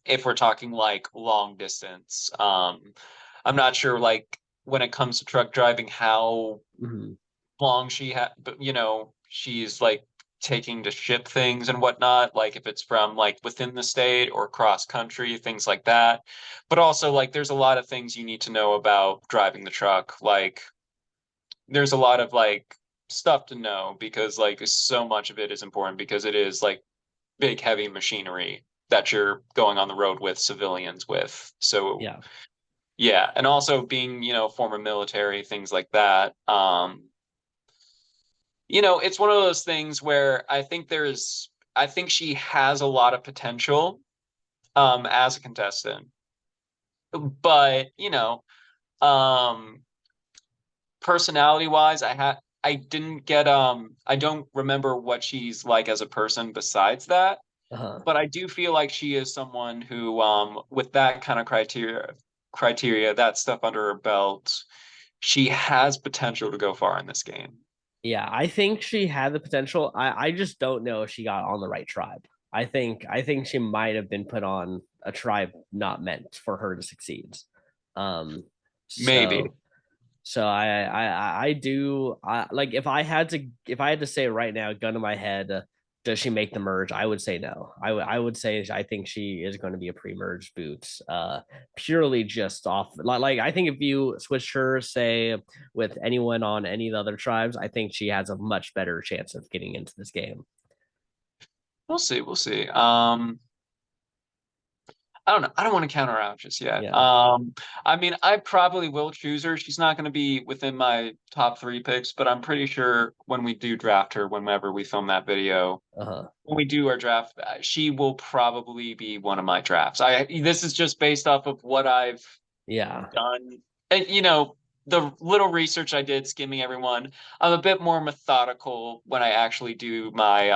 If we're talking like long distance, I'm not sure like when it comes to truck driving how Mhm. long she had, but she's like taking to ship things and whatnot, like if it's from like within the state or cross country, things like that. But also like there's a lot of things you need to know about driving the truck. Like there's a lot of like stuff to know because like so much of it is important because it is like big heavy machinery that you're going on the road with civilians with. So Yeah. yeah, and also being, former military, things like that. It's one of those things where I think she has a lot of potential as a contestant. But, um personality wise, I didn't get I don't remember what she's like as a person besides that, Uh-huh. but I do feel like she is someone who with that kind of criteria, that stuff under her belt, she has potential to go far in this game. Yeah, I think she had the potential. I just don't know if she got on the right tribe. I think she might have been put on a tribe not meant for her to succeed. Um, Maybe. so so I do like if I had to say right now, gun to my head, does she make the merge? I would say no. I would say I think she is going to be a pre-merge boot. Purely just off like I think if you switch her, say with anyone on any of the other tribes, I think she has a much better chance of getting into this game. We'll see. We'll see. I don't know. I don't want to count her out just yet. Yeah. I mean, I probably will choose her. She's not going to be within my top three picks, but I'm pretty sure when we do draft her, whenever we film that video, Uh-huh. when we do our draft, she will probably be one of my drafts. This is just based off of what I've Yeah. done. And, the little research I did skimming everyone, I'm a bit more methodical when I actually do my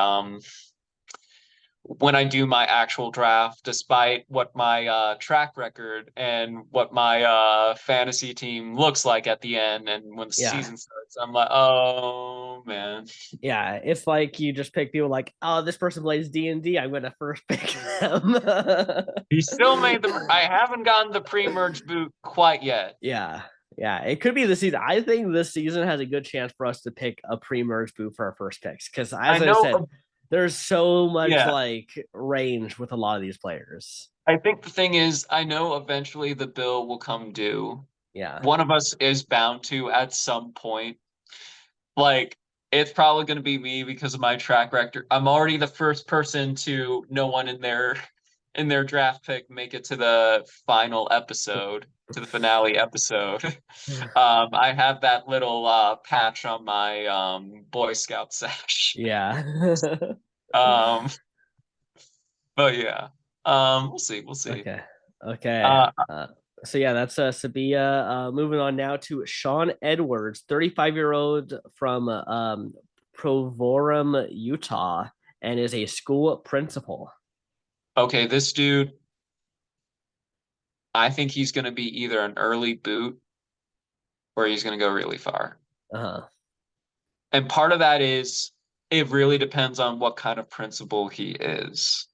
actual draft, despite what my track record and what my fantasy team looks like at the end. And when the Yeah. season starts, I'm like, oh man. Yeah, it's like you just pick people like, oh, this person plays D&D. I'm gonna first pick them. He still made them. I haven't gotten the pre-merge boot quite yet. Yeah, yeah, it could be the season. I think this season has a good chance for us to pick a pre-merge boot for our first picks because, I as I know, said, there's so much yeah. like range with a lot of these players. I think the thing is, I know eventually the bill will come due. Yeah. One of us is bound to at some point. Like, it's probably going to be me because of my track record. I'm already the first person to no one in their draft pick make it to the final episode, to the finale episode. I have that little patch on my Boy Scout sash. Yeah. Um, but yeah, we'll see, we'll see. Okay. Okay. Uh, So yeah, that's Sabia. Moving on now to Sean Edwards, 35-year-old from Provorum, Utah, and is a school principal. okay, this dude, I think he's going to be either an early boot or he's going to go really far. Uh-huh. And part of that is it really depends on what kind of principal he is.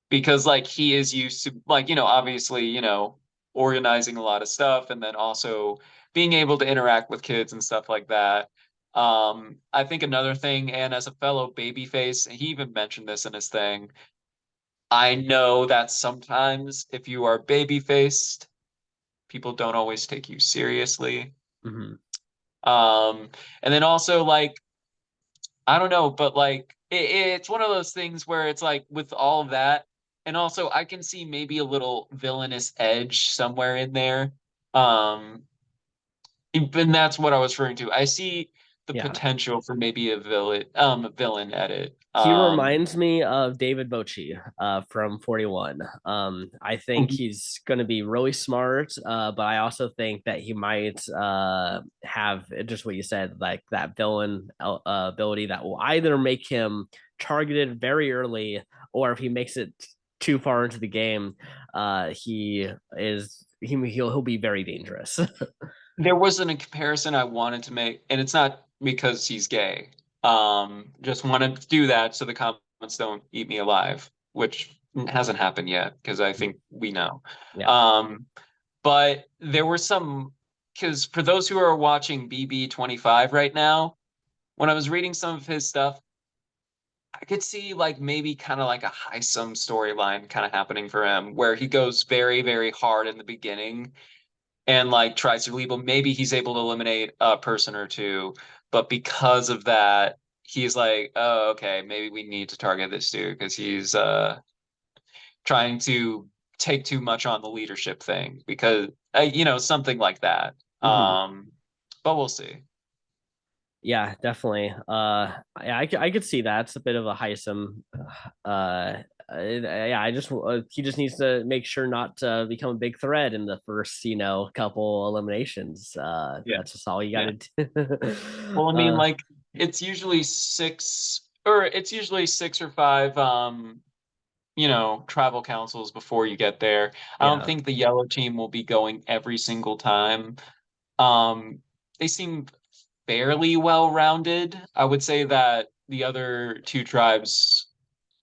Because like he is used to like, obviously, organizing a lot of stuff and then also being able to interact with kids and stuff like that. I think another thing, and as a fellow babyface, he even mentioned this in his thing. I know that sometimes if you are baby-faced, people don't always take you seriously. Hmm. Um, and then also like I don't know, but like it's one of those things where it's like with all of that, and also I can see maybe a little villainous edge somewhere in there. Um, and that's what I was referring to. I see the Yeah. potential for maybe a villain edit. He reminds me of David Bochy from 41. I think Mhm. he's going to be really smart, but I also think that he might have just what you said, like that villain ability that will either make him targeted very early, or if he makes it too far into the game, he'll be very dangerous. There wasn't a comparison I wanted to make, and it's not because he's gay. Just wanted to do that so the comments don't eat me alive, which hasn't happened yet because I think we know. Yeah, Um, but there were some because for those who are watching BB25 right now, when I was reading some of his stuff, I could see like maybe kind of like a Heisum storyline kind of happening for him, where he goes very, very hard in the beginning and like tries to leave him. Maybe he's able to eliminate a person or two, but because of that, he's like, oh, okay, maybe we need to target this dude because he's trying to take too much on the leadership thing because something like that. mm-hmm. But we'll see. Yeah, definitely. I could see that. It's a bit of a Heisem. Yeah, he just needs to make sure not to become a big threat in the first, couple eliminations. Yeah, That's just all you got yeah. to do. Well, I mean, uh, like it's usually six or five tribal councils before you get there. I don't yeah, think the yellow team will be going every single time. Um, they seem fairly well-rounded. I would say that the other two tribes,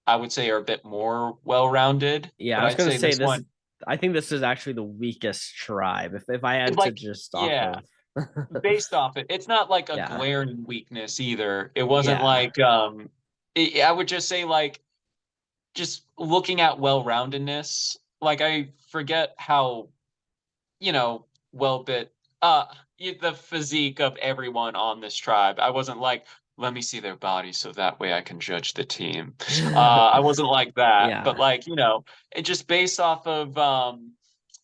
I would say, are a bit more well-rounded, yeah. I but was I'd gonna say say this this. one, I think this is actually the weakest tribe. If I had to like, just off yeah, of, based off it, it's not like a yeah, glaring weakness either. It wasn't yeah, like I would just say like just looking at well-roundedness, like I forget how well bit uh the physique of everyone on this tribe. I wasn't like, let me see their bodies so that way I can judge the team. I wasn't like that, but yeah, like, it just based off of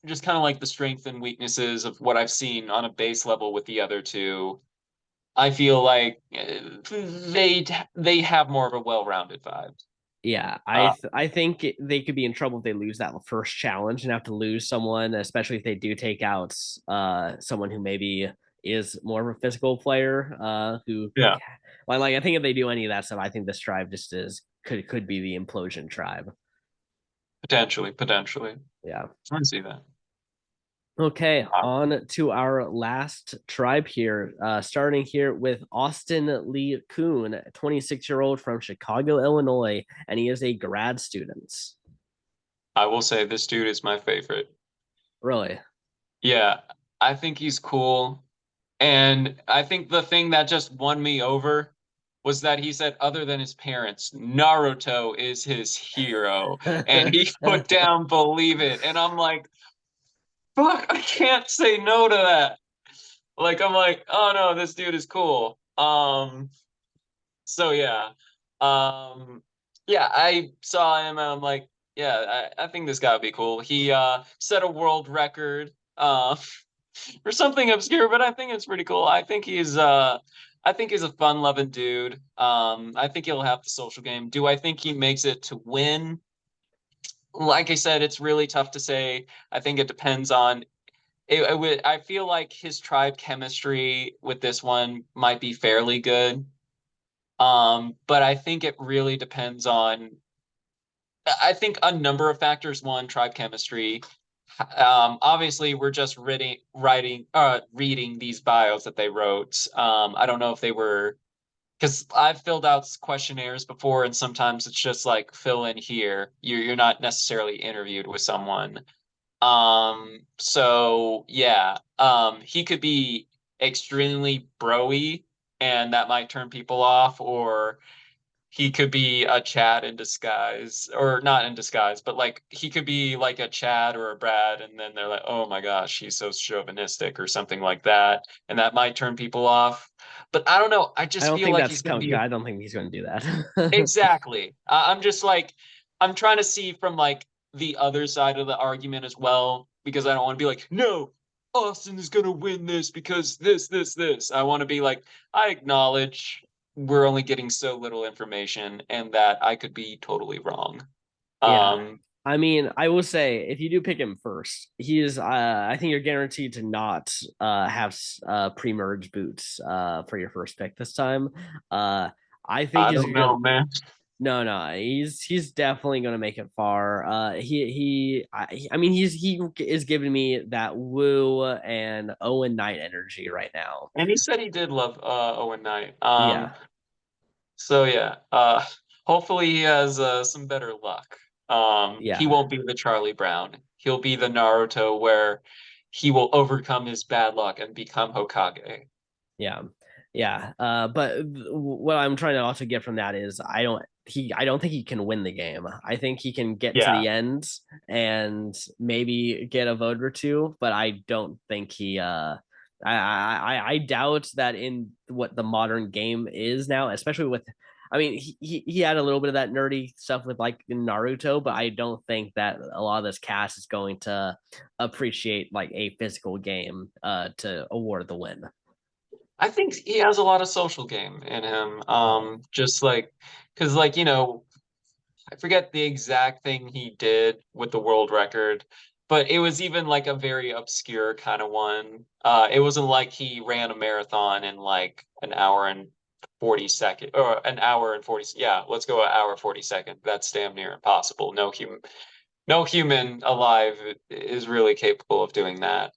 just kind of like the strengths and weaknesses of what I've seen on a base level with the other two. I feel like they have more of a well-rounded vibe. yeah. Uh, I think they could be in trouble if they lose that first challenge and have to lose someone, especially if they do take out someone who maybe is more of a physical player. Who, Yeah, like I think if they do any of that stuff, I think this tribe just is could be the implosion tribe. potentially. Yeah. I can see that. Okay, Uh, on to our last tribe here. Starting here with Austin Lee Kuhn, 26-year-old from Chicago, Illinois, and he is a grad student. I will say this dude is my favorite. Really? Yeah, I think he's cool. And I think the thing that just won me over was that he said, other than his parents, Naruto is his hero. And he put down Believe It. And I'm like, fuck, I can't say no to that. Like, I'm like, oh no, this dude is cool. So yeah. Yeah, I saw him and I'm like, yeah, I think this guy would be cool. He set a world record. For something obscure, but I think it's pretty cool. I think he's a fun-loving dude. I think he'll have the social game. Do I think he makes it to win? Like I said, it's really tough to say. I think it depends on I feel like his tribe chemistry with this one might be fairly good. But I think it really depends on I think a number of factors. One, tribe chemistry. Obviously, we're just reading these bios that they wrote. I don't know if they were because I've filled out questionnaires before, and sometimes it's just like fill in here. You're not necessarily interviewed with someone. So yeah, he could be extremely broy, and that might turn people off, or he could be a Chad in disguise, or not in disguise, but like he could be like a Chad or a Brad, and then they're like, oh my gosh, he's so chauvinistic or something like that, and that might turn people off. But I don't know. I I just don't feel think like that's he's going to count. be I don't think he's going to do that. exactly. I'm just like I'm trying to see from like the other side of the argument as well, because I don't want to be like, no, Austin is going to win this because this. I want to be like, I acknowledge we're only getting so little information and that I could be totally wrong. Yeah. Um, I mean, I will say if you do pick him first, he is I think you're guaranteed to not have pre-merge boots for your first pick this time. Uh I think I he's don't gonna know, man. no, he's definitely gonna make it far. I mean he is giving me that Woo and Owen Knight energy right now. And he said he did love Owen Knight. Yeah, So yeah, hopefully he has some better luck. He yeah. won't be the Charlie Brown. He'll be the Naruto where he will overcome his bad luck and become Hokage. Yeah. Yeah. But what I'm trying to also get from that is I don't think he can win the game. I think he can get to Yeah, the end and maybe get a vote or two, but I don't think he I doubt that in what the modern game is now, especially with I mean he had a little bit of that nerdy stuff with like Naruto, but I don't think that a lot of this cast is going to appreciate like a physical game to award the win. I think he has a lot of social game in him. Uh-huh. Just like because like I forget the exact thing he did with the world record, but it was even like a very obscure kind of one. It wasn't like he ran a marathon in like an hour and 40 seconds or an hour and 40. Yeah, let's go an hour 40 seconds. That's damn near impossible. No human alive is really capable of doing that.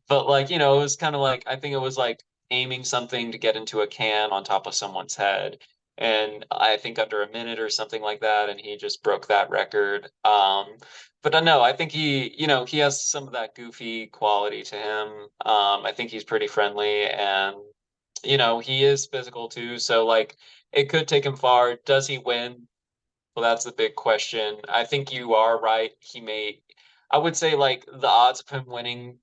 But like, it was kind of like I think it was like aiming something to get into a can on top of someone's head. And I think under a minute or something like that, and he just broke that record. But I know, I think he has some of that goofy quality to him. I think he's pretty friendly and he is physical too. So like it could take him far. Does he win? Well, that's the big question. I think you are right. I would say like the odds of him winning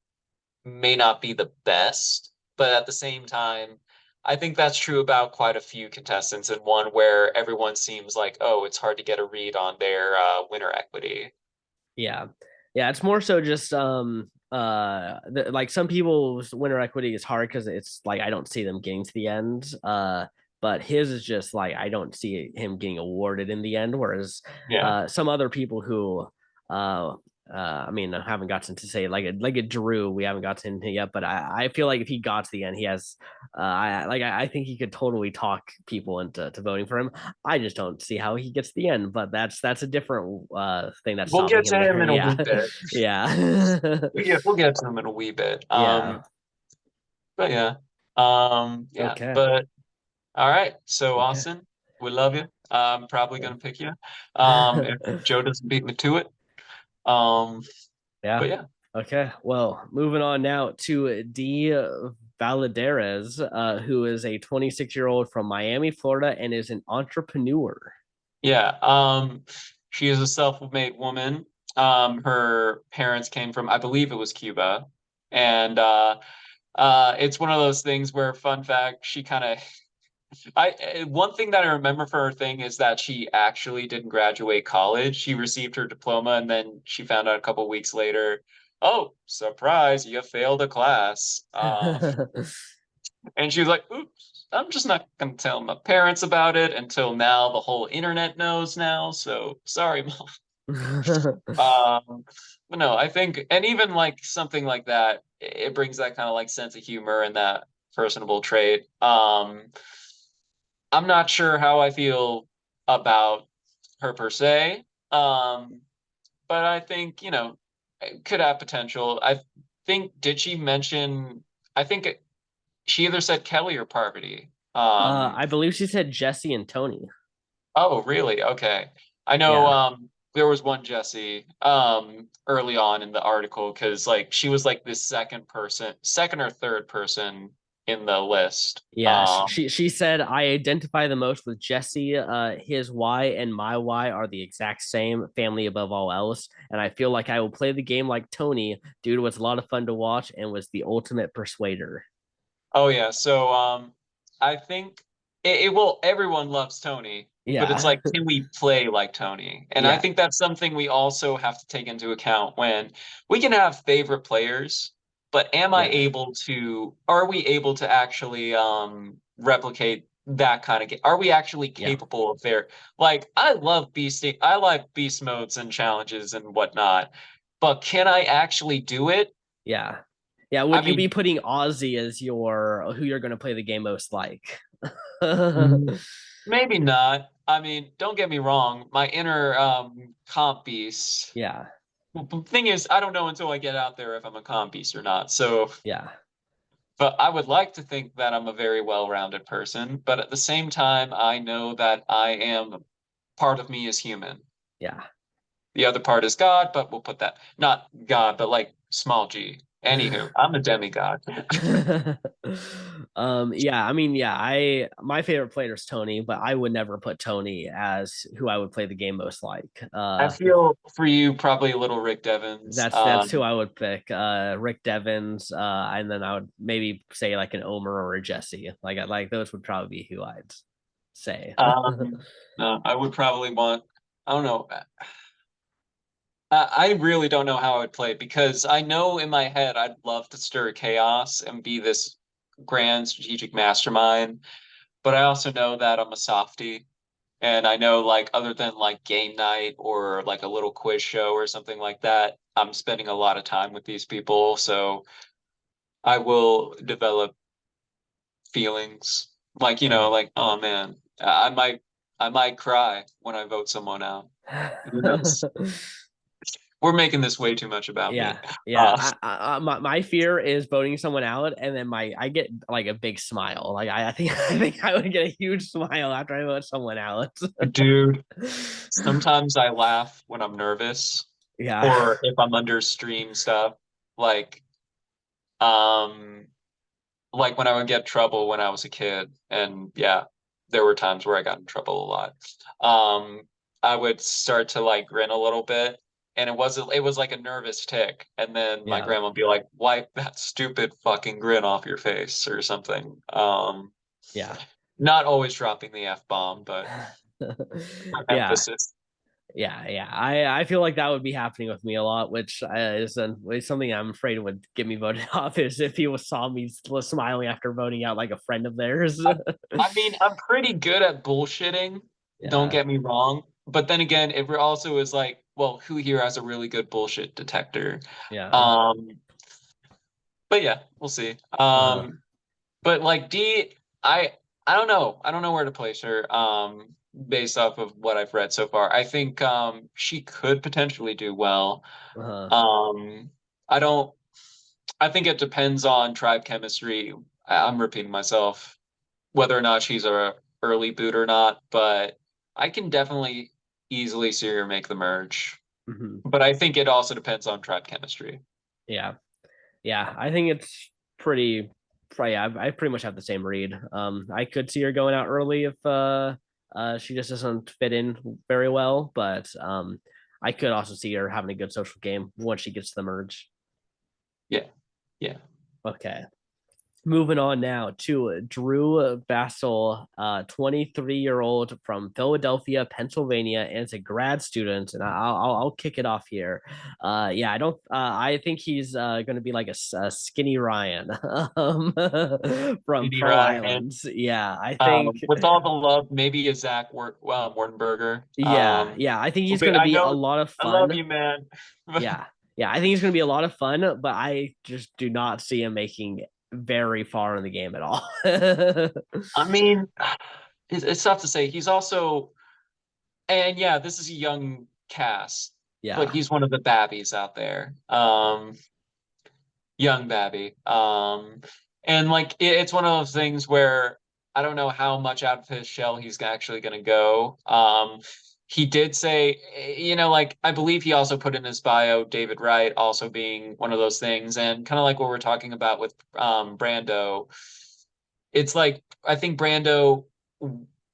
may not be the best, but at the same time, I think that's true about quite a few contestants, and one where everyone seems like, oh, it's hard to get a read on their winner equity. Yeah. Yeah, it's more so just like some people's winner equity is hard because it's like I don't see them getting to the end. But his is just like I don't see him getting awarded in the end, whereas Yeah. some other people who uh I mean, I haven't gotten to say like a Drew. We haven't gotten to yet, but I feel like if he got to the end, he has. I think he could totally talk people into voting for him. I just don't see how he gets to the end, but that's a different thing that's We'll stopping get to him there. him in a Yeah, wee bit. yeah, Yeah, we'll get to him in a wee bit. yeah. But yeah. Yeah, Okay, but all right. So okay. Austin, we love you. I'm probably gonna pick you. If Joe doesn't beat me to it. Um, Yeah. but yeah. Okay. Well, moving on now to D. Valadares, who is a 26-year-old from Miami, Florida, and is an entrepreneur. Yeah. She is a self-made woman. Her parents came from, I believe it was Cuba. And it's one of those things where, fun fact, she kind of one thing that I remember for her thing is that she actually didn't graduate college. She received her diploma and then she found out a couple weeks later, oh, surprise, you failed a class. And she was like, oops, I'm just not gonna tell my parents about it until now. The whole internet knows now, so sorry, Mom. But no, I think, and even like something like that, it brings that kind of like sense of humor and that personable trait. I'm not sure how I feel about her per se, but I think, it could have potential. I think, did she mention, I think she either said Kelly or Parvati. I believe she said Jesse and Tony. Oh, really? Okay. I know Yeah. there was one Jessie early on in the article because like she was like this second or third person in the list. Yeah, she said I identify the most with Jesse. His Y and my Y are the exact same, family above all else, and I feel like I will play the game like Tony. Dude was a lot of fun to watch and was the ultimate persuader. Oh yeah, so I think it will everyone loves Tony, but it's Yeah, like can we play like Tony? And I yeah, think that's something we also have to take into account when we can have favorite players, but yeah, are we able to actually replicate that kind of game? Are we actually yeah, capable of their like I like beast modes and challenges and whatnot, but can I actually do it? yeah, yeah. I Would you be mean, putting Ozzy as your who you're going to play the game most like? maybe not. I mean, don't get me wrong. My inner comp beast. Yeah, Well, the thing is, I don't know until I get out there if I'm a comp beast or not. So, yeah, but I would like to think that I'm a very well-rounded person. But at the same time, I know that I am part of me is human. yeah. The other part is God, but we'll put that not God, but like small g. Anywho, I'm a demigod. Yeah, I mean, yeah, I my favorite player is Tony, but I would never put Tony as who I would play the game most like. I feel for you probably a little Rick Devens. That's who I would pick. Rick Devens, and then I would maybe say like an Omer or a Jesse. Like those would probably be who I'd say. No, I would probably want. I don't know. I really don't know how I would play because I know in my head I'd love to stir chaos and be this grand strategic mastermind, but I also know that I'm a softie. And I know like other than like game night or like a little quiz show or something like that, I'm spending a lot of time with these people. So I will develop feelings like, like, oh man, I might cry when I vote someone out. Who knows? We're making this way too much about Yeah, me. yeah. Uh, My fear is voting someone out, and then I get like a big smile. Like I think I think I would get a huge smile after I vote someone out. dude, sometimes I laugh when I'm nervous Yeah, or if I'm under stream stuff. Like, um, like when I would get trouble when I was a kid, and yeah, there were times where I got in trouble a lot. Um, I would start to like grin a little bit, and it was like a nervous tick, and then my yeah, grandma would be like, "Wipe that stupid fucking grin off your face" or something. yeah. Not always dropping the F bomb, but Yeah, emphasis. yeah. I feel like that would be happening with me a lot, which is something I'm afraid would get me voted off. Is if people saw me smiling after voting out like a friend of theirs. I, I mean, I'm pretty good at bullshitting. Don't Yeah, get me wrong. but then again, it also is like, well, who here has a really good bullshit detector? Yeah. Um, but yeah, we'll see. Uh-huh. But like I I don't know. I don't know where to place her. Based off of what I've read so far. I think she could potentially do well. Uh-huh. Um, I don't I think it depends on tribe chemistry. I'm repeating myself, whether or not she's a early boot or not, but I can definitely easily see her make the merge. Hmm. But I think it also depends on tribe chemistry. Yeah. Yeah. I think it's pretty yeah, I pretty much have the same read. I could see her going out early if she just doesn't fit in very well, but I could also see her having a good social game once she gets to the merge. Yeah. Yeah. Okay. Moving on now to Drew Bassel, 23-year-old from Philadelphia, Pennsylvania, and is a grad student. And I'll kick it off here. Yeah, I don't. I think he's going to be like a skinny Ryan from J.D. Pearl Ryan. Islands. Yeah, I think. With all the love, maybe a Zach Wardenberger. Yeah, yeah, I think he's going But to I be a know lot of I love fun. you, man. Yeah, yeah, I think he's going to be a lot of fun, but I just do not see him making very far in the game at all. I mean, it's tough to say. He's also, and yeah, this is a young cast, but Yeah. he's one of the babbies out there. Young Babby. And like it's one of those things where I don't know how much out of his shell he's actually going to go. He did say, like I believe he also put in his bio David Wright also being one of those things, and kind of like what we're talking about with Brando. It's like I think Brando,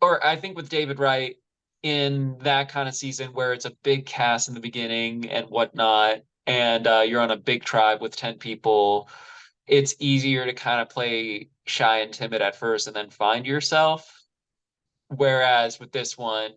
or I think with David Wright in that kind of season where it's a big cast in the beginning and whatnot, and you're on a big tribe with 10 people, it's easier to kind of play shy and timid at first and then find yourself. Whereas with this one,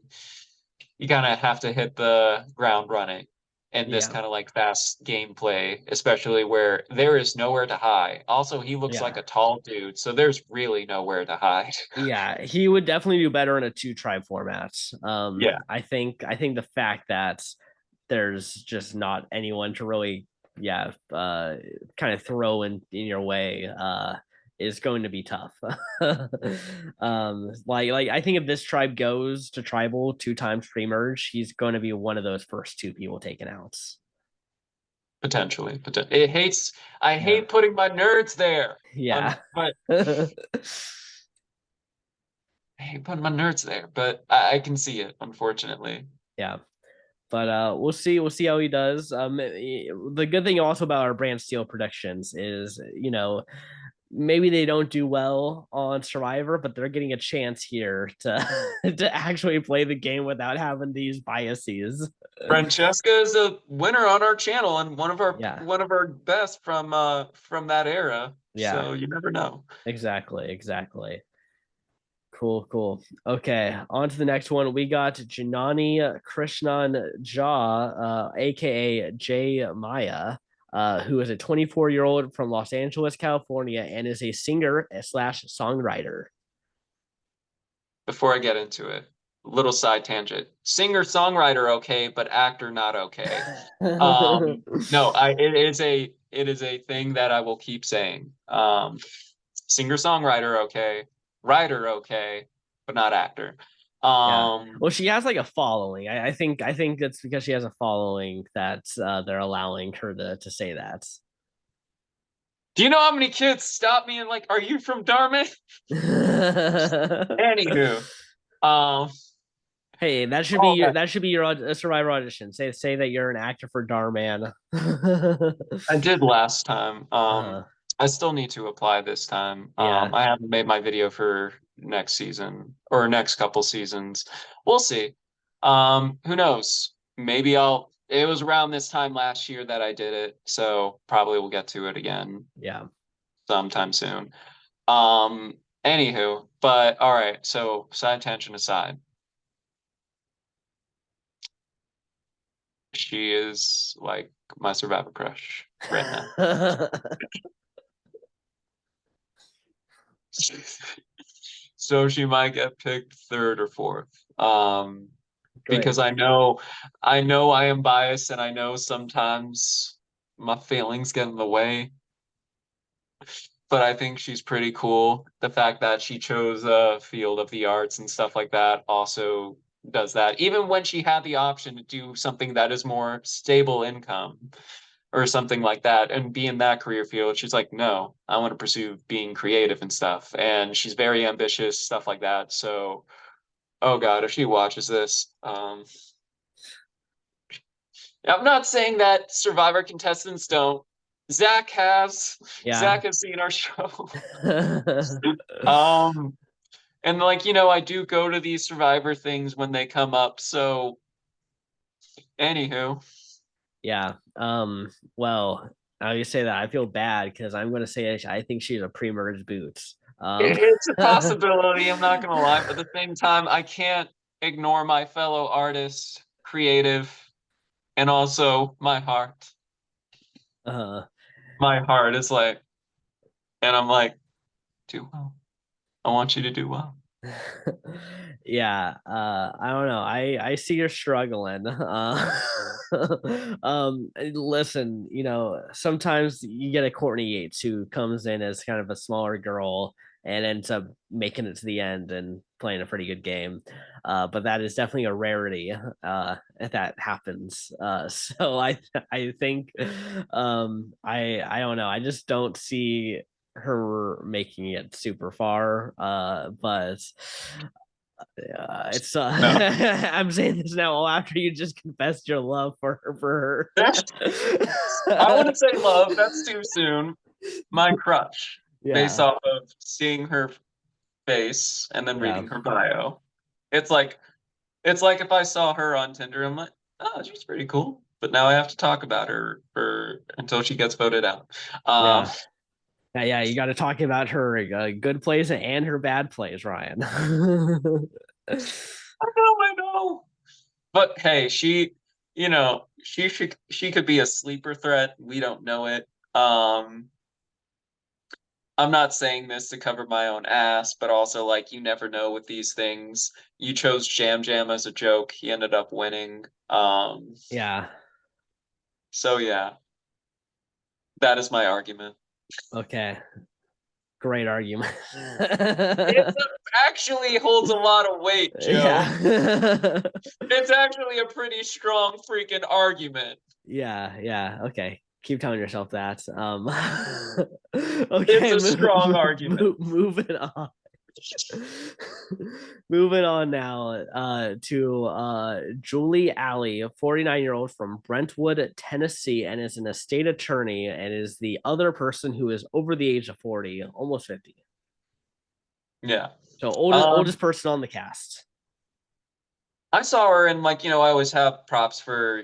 you kind of have to hit the ground running in this Yeah. kind of like fast gameplay, especially where there is nowhere to hide. Also, he looks like Yeah. a tall dude, so there's really nowhere to hide. Yeah. He would definitely do better in a two tribe format. Yeah, I think the fact that there's just not anyone to really, yeah, kind of throw in your way, is going to be tough. Like I think if this tribe goes to tribal two times pre-merge, he's going to be one of those first two people taken out. potentially. It hates. I Yeah. hate putting my nerds there. Yeah. But I hate putting my nerds there. But I can see it, unfortunately. Yeah. But we'll see how he does. The good thing also about our Brantsteele predictions is, maybe they don't do well on Survivor, but they're getting a chance here to to actually play the game without having these biases. Francesca is a winner on our channel and Yeah, one of our best from that era. yeah, So you never know. exactly, exactly. Cool, cool. Okay, on to the next one. We got Janani Krishnan Jha, aka Jay Maya, who is a 24-year-old from Los Angeles, California, and is a singer slash songwriter. Before I get into it, little side tangent. Singer songwriter okay, but actor not okay. No, it is a thing that I will keep saying. Singer songwriter okay, writer okay, but not actor. Yeah. Um, Well, she has like a following. I think that's because she has a following that they're allowing her to say that. do you know how many kids stop me and like, are you from Dharma? Anywho, um, Hey, that should be all your that that should be your Survivor audition. Say that you're an actor for Darman. I did last time. uh, I still need to apply this time. yeah, I haven't made my video for next season or next couple seasons. We'll see. Who knows? Maybe I'll. It was around this time last year that I did it, so probably we'll get to it again yeah. sometime soon. Um, Anywho, but all right. So side tension aside, she is like my survivor crush right now. So she might get picked third or fourth. because Great. I know I am biased and I know sometimes my feelings get in the way, but I think she's pretty cool. The fact that she chose a field of the arts and stuff like that also does that. Even when she had the option to do something that is more stable income or something like that and be in that career field, she's like, no, I want to pursue being creative and stuff. And she's very ambitious, stuff like that. So, oh God, if she watches this, I'm not saying that Survivor contestants don't. Zach has. Yeah. Zach has seen our show. Um, and like, I do go to these Survivor things when they come up. So, anywho, Yeah. Well, I say that I feel bad because I'm going to say I think she's a pre-merge boots. it's a possibility. I'm not gonna lie, but at the same time, I can't ignore my fellow artist, creative, and also my heart. uh, My heart is like, and I'm like, do well. I want you to do well. yeah, I don't know. I see you're struggling. Listen, sometimes you get a Courtney Yates who comes in as kind of a smaller girl and ends up making it to the end and playing a pretty good game. But that is definitely a rarity if that happens. So I think I don't know. I just don't see her making it super far. But it's No. I'm saying this now all after you just confessed your love for I her. wouldn't say love, that's too soon. My crush, based Yeah, off of seeing her face and then yeah, reading her bio. It's like it's like if I saw her on Tinder, I'm like, oh, she's pretty cool. But now I have to talk about her for until she gets voted out. Um, yeah. Yeah, you got to talk about her good plays and her bad plays, Ryan. I know. But hey, she could be a sleeper threat. We don't know it. I'm not saying this to cover my own ass, but also like you never know with these things. You chose Jam Jam as a joke. He ended up winning. Yeah. So yeah, that is my argument. Okay. Great argument. It actually holds a lot of weight, Joe. Yeah. It's actually a pretty strong freaking argument. Yeah. Okay. Keep telling yourself that. It's Okay, a strong argument. moving on. Moving on now to Julie Alley, a 49-year-old from Brentwood, Tennessee, and is an estate attorney and is the other person who is over the age of 40, almost 50. Yeah. So Um, oldest person on the cast. I saw her and like, I always have props for,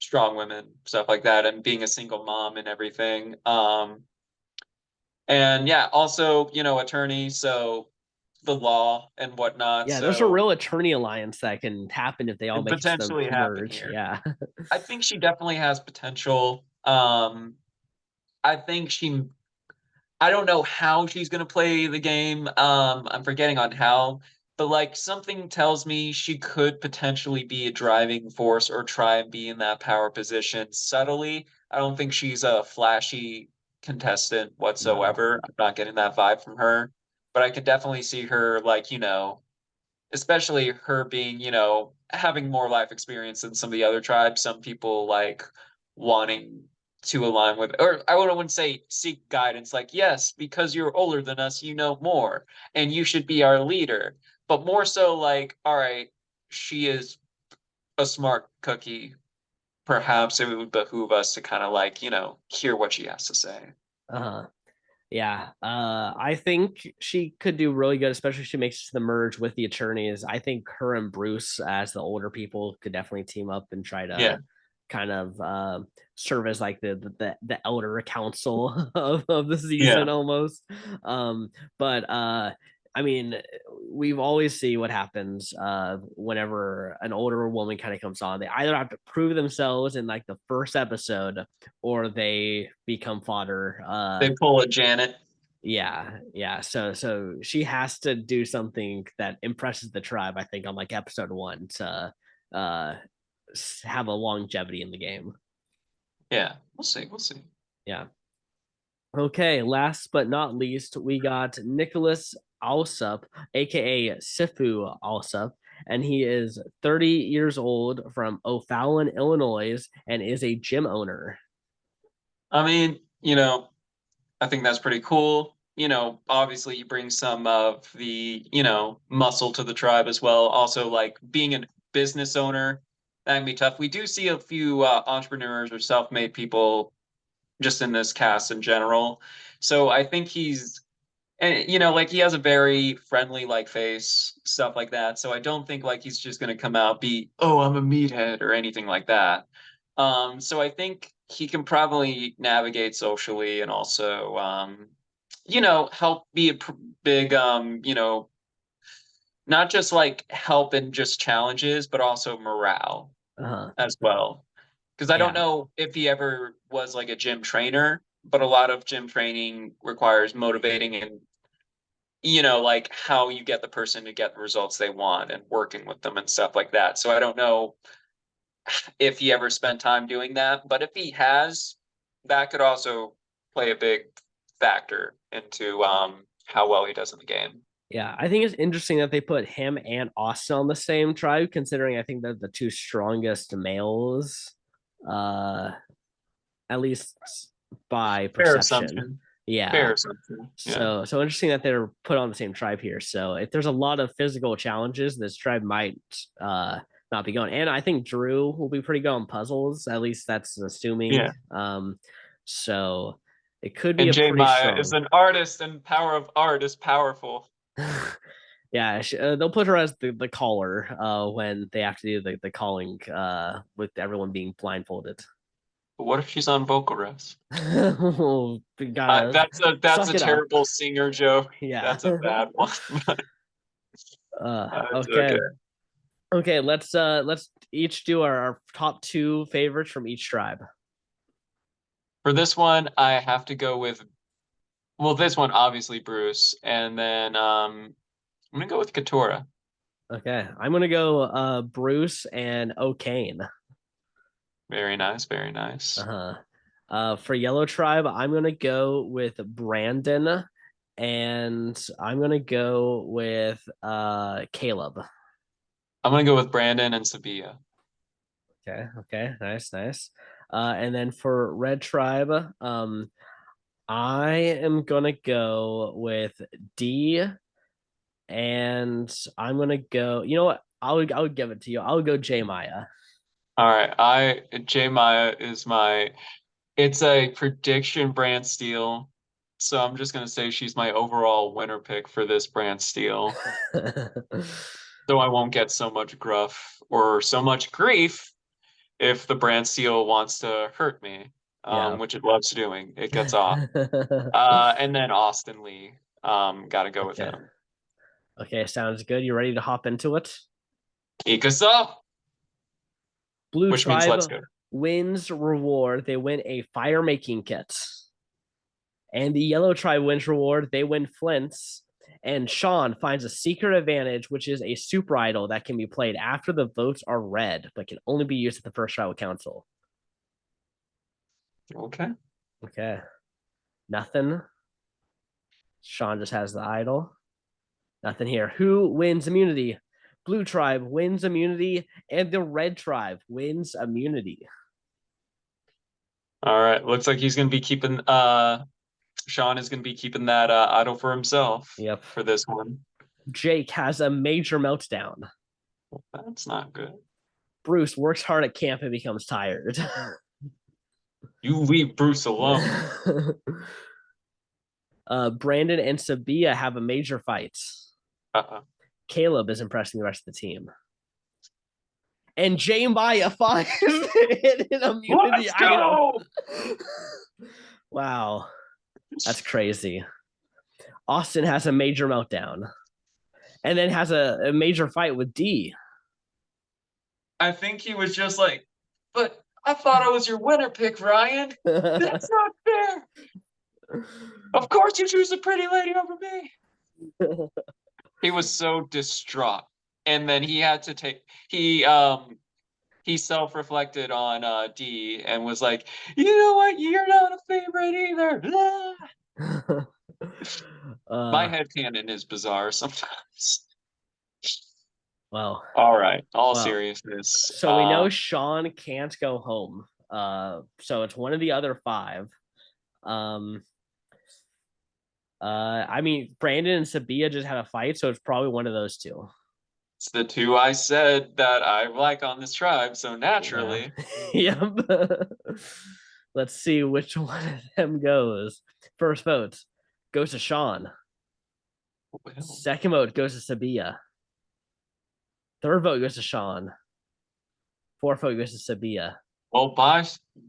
strong women, stuff like that, and being a single mom and everything. And yeah, also, attorney, so the law and whatnot. Yeah, there's a So real attorney alliance that can happen if they all it make it to the potentially happen merge. here. Yeah. I think she definitely has potential. I think I don't know how she's gonna play the game. I'm forgetting on how, but like something tells me she could potentially be a driving force or try and be in that power position subtly. I don't think she's a flashy contestant No. whatsoever. I'm not getting that vibe from her, but I could definitely see her like, especially her being, having more life experience than some of the other tribes. Some people like wanting to align with, or I wouldn't say seek guidance, like, yes, because you're older than us, you know more, and you should be our leader. But more so like, all right, she is a smart cookie. Perhaps it would behoove us to kind of like, hear what she has to say. Uh-huh. Yeah, I think she could do really good, especially if she makes the merge with the attorneys. I think her and Bruce, as the older people, could definitely team up and try Yeah, to kind of serve as like the elder council of the yeah, season almost. But I mean, we've always see what happens whenever an older woman kind of comes on. They either have to prove themselves in like the first episode, or they become fodder. they pull a Janet. yeah. So she has to do something that impresses the tribe, I think, on like episode one to uh have a longevity in the game. Yeah, we'll see. We'll see. Yeah. Okay, last but not least, we got Nicholas Alsup, aka Sifu Alsup, and he is 30 years old from O'Fallon, Illinois, and is a gym owner. I mean, I think that's pretty cool. Obviously you bring some of the, muscle to the tribe as well. Also, like being a business owner, that can be tough. We do see a few entrepreneurs or self-made people just in this cast in general. So I think and like he has a very friendly like face, stuff like that. So I don't think like he's just gonna come out be, oh, I'm a meathead or anything like that. So I think he can probably navigate socially and also help be a big not just like help in just challenges, but also morale Uh-huh. as well. Because I don't Yeah. know if he ever was like a gym trainer, but a lot of gym training requires motivating and like how you get the person to get the results they want and working with them and stuff like that. So I don't know if he ever spent time doing that, but if he has, that could also play a big factor into how well he does in the game. Yeah, I think it's interesting that they put him and Austin on the same tribe, considering I think they're the two strongest males, uh, at least by Fair perception. assumption. Fair Yeah. assumption. Yeah. So interesting that they're put on the same tribe here. So if there's a lot of physical challenges, this tribe might not be going. And I think Drew will be pretty good on puzzles. At least that's assuming. Yeah. So it could be And a J pretty Maya is strong. an artist, and power of art is powerful. Yeah, they'll put her as the caller when they have to do the calling with everyone being blindfolded. But what if she's on vocal rest? We gotta That's suck a it up. terrible singer joke. Yeah. That's a bad one. It's Okay. okay. Okay, let's each do our top two favorites from each tribe. For this one, I have to go with this one obviously Bruce, and then I'm gonna go with Katora. Okay. I'm gonna go Bruce and O'Kane. Very nice, very nice. Uh-huh. For Yellow Tribe, I'm gonna go with Brandon and I'm gonna go with Caleb. I'm gonna go with Brandon and Sabia. Okay, nice. And then for Red Tribe, I am gonna go with D, and I'm gonna go. You know what? I would give it to you. I'll go J Maya. All right, J Maya is my. It's a prediction Brantsteele, so I'm just gonna say she's my overall winner pick for this Brantsteele. So I won't get so much gruff or so much grief if the Brantsteele wants to hurt me, Yeah. which it loves doing. It gets off. And then Austin Lee, got to go with Okay. him. Okay, sounds good. You ready to hop into it? Ikasa, Blue which means let's Tribe go. wins reward. They win a fire making kit. And the Yellow Tribe wins reward. They win flints. And Sean finds a secret advantage, which is a super idol that can be played after the votes are read, but can only be used at the first tribal council. Okay. Okay. Nothing. Sean just has the idol. Nothing here. Who wins immunity? Blue Tribe wins immunity, and the Red Tribe wins immunity. All right. Looks like he's gonna be keeping Sean is gonna be keeping that idol for himself Yep. for this one. Jake has a major meltdown. That's not good. Bruce works hard at camp and becomes tired. You leave Bruce alone. Brandon and Sabia have a major fight. Uh-uh. Caleb is impressing the rest of the team. And J Maya finds an immunity Let's item. go! Wow. That's crazy. Austin has a major meltdown and then has a major fight with D. I think he was just like, but I thought I was your winner pick, Ryan. That's not fair. Of course you choose the pretty lady over me. He was so distraught. And then he had to take he self-reflected on D and was like, you know what? You're not a favorite either. My uh, headcanon is bizarre sometimes. well, All right, all well. seriousness. So we know Sean can't go home. So it's one of the other five. Um, I mean, Brandon and Sabia just had a fight, so it's probably one of those two. It's the two I said that I like on this tribe, so Yeah. naturally. Yep. Let's see which one of them goes. First vote goes to Sean. Well, Second vote goes to Sabia. Third vote goes to Sean. Fourth vote goes to Sabia. well, bye.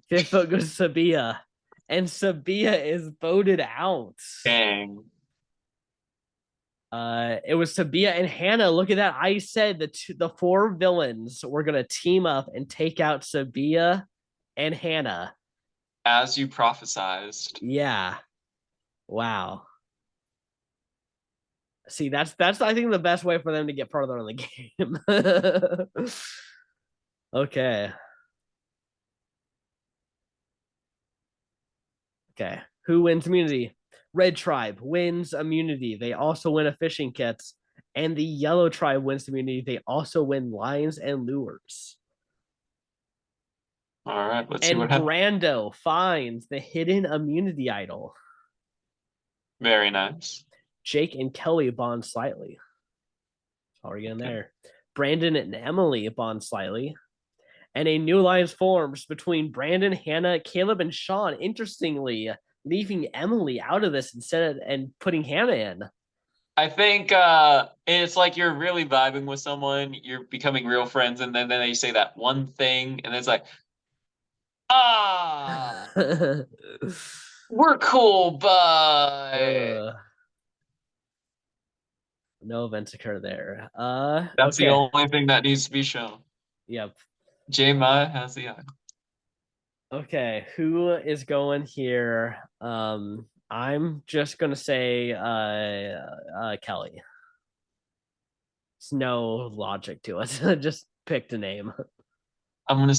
Fifth vote goes to Sabia. And Sabia is voted out. Dang. It was Sabia and Hannah. Look at that. I said the four villains were gonna team up and take out Sabia and Hannah. As you prophesized. Yeah. Wow. See, that's I think the best way for them to get further in the game. Okay. Okay. Who wins immunity? Red tribe wins immunity. They also win a fishing kit. And the yellow tribe wins immunity. They also win lines and lures. All right, let's see And what happens. Brando finds the hidden immunity idol. Very nice. Jake and Kelly bond slightly. Already in Okay. there. Brandon and Emily bond slightly. And a new alliance forms between Brandon, Hannah, Caleb, and Sean. Interestingly, leaving Emily out of this instead of, and putting Hannah in. I think it's like you're really vibing with someone, you're becoming real friends, and then they say that one thing, and it's like, ah, we're cool, but No events occur there. that's the Okay. only thing that needs to be shown. Yep. J Maya has the eye. Okay, who is going here? I'm just gonna say Kelly. There's no logic to it. Just picked a name. I'm gonna,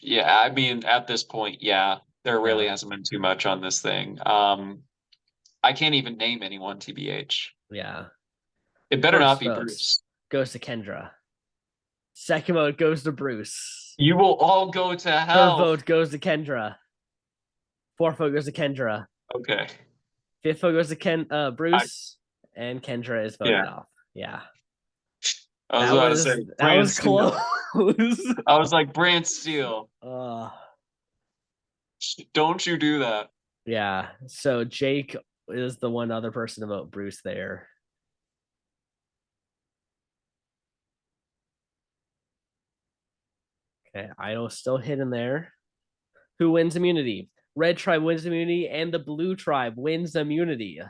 yeah. I mean, at this point, yeah, there really Yeah, hasn't been too much on this thing. I can't even name anyone, TBH. yeah. It better not First be votes Bruce. goes to Kendra. Second vote goes to Bruce. You will all go to Third hell. vote goes to Kendra. Fourth vote goes to Kendra. Okay. Fifth vote goes to I Bruce, and Kendra is voted yeah. off. Yeah, I was that about to was say that was Brantsteele. close. I was like Brantsteele. uh, Don't you do that. yeah. So Jake is the one other person to vote Bruce there. Okay, Idol still hidden there. Who wins immunity? Red tribe wins immunity, and the blue tribe wins immunity.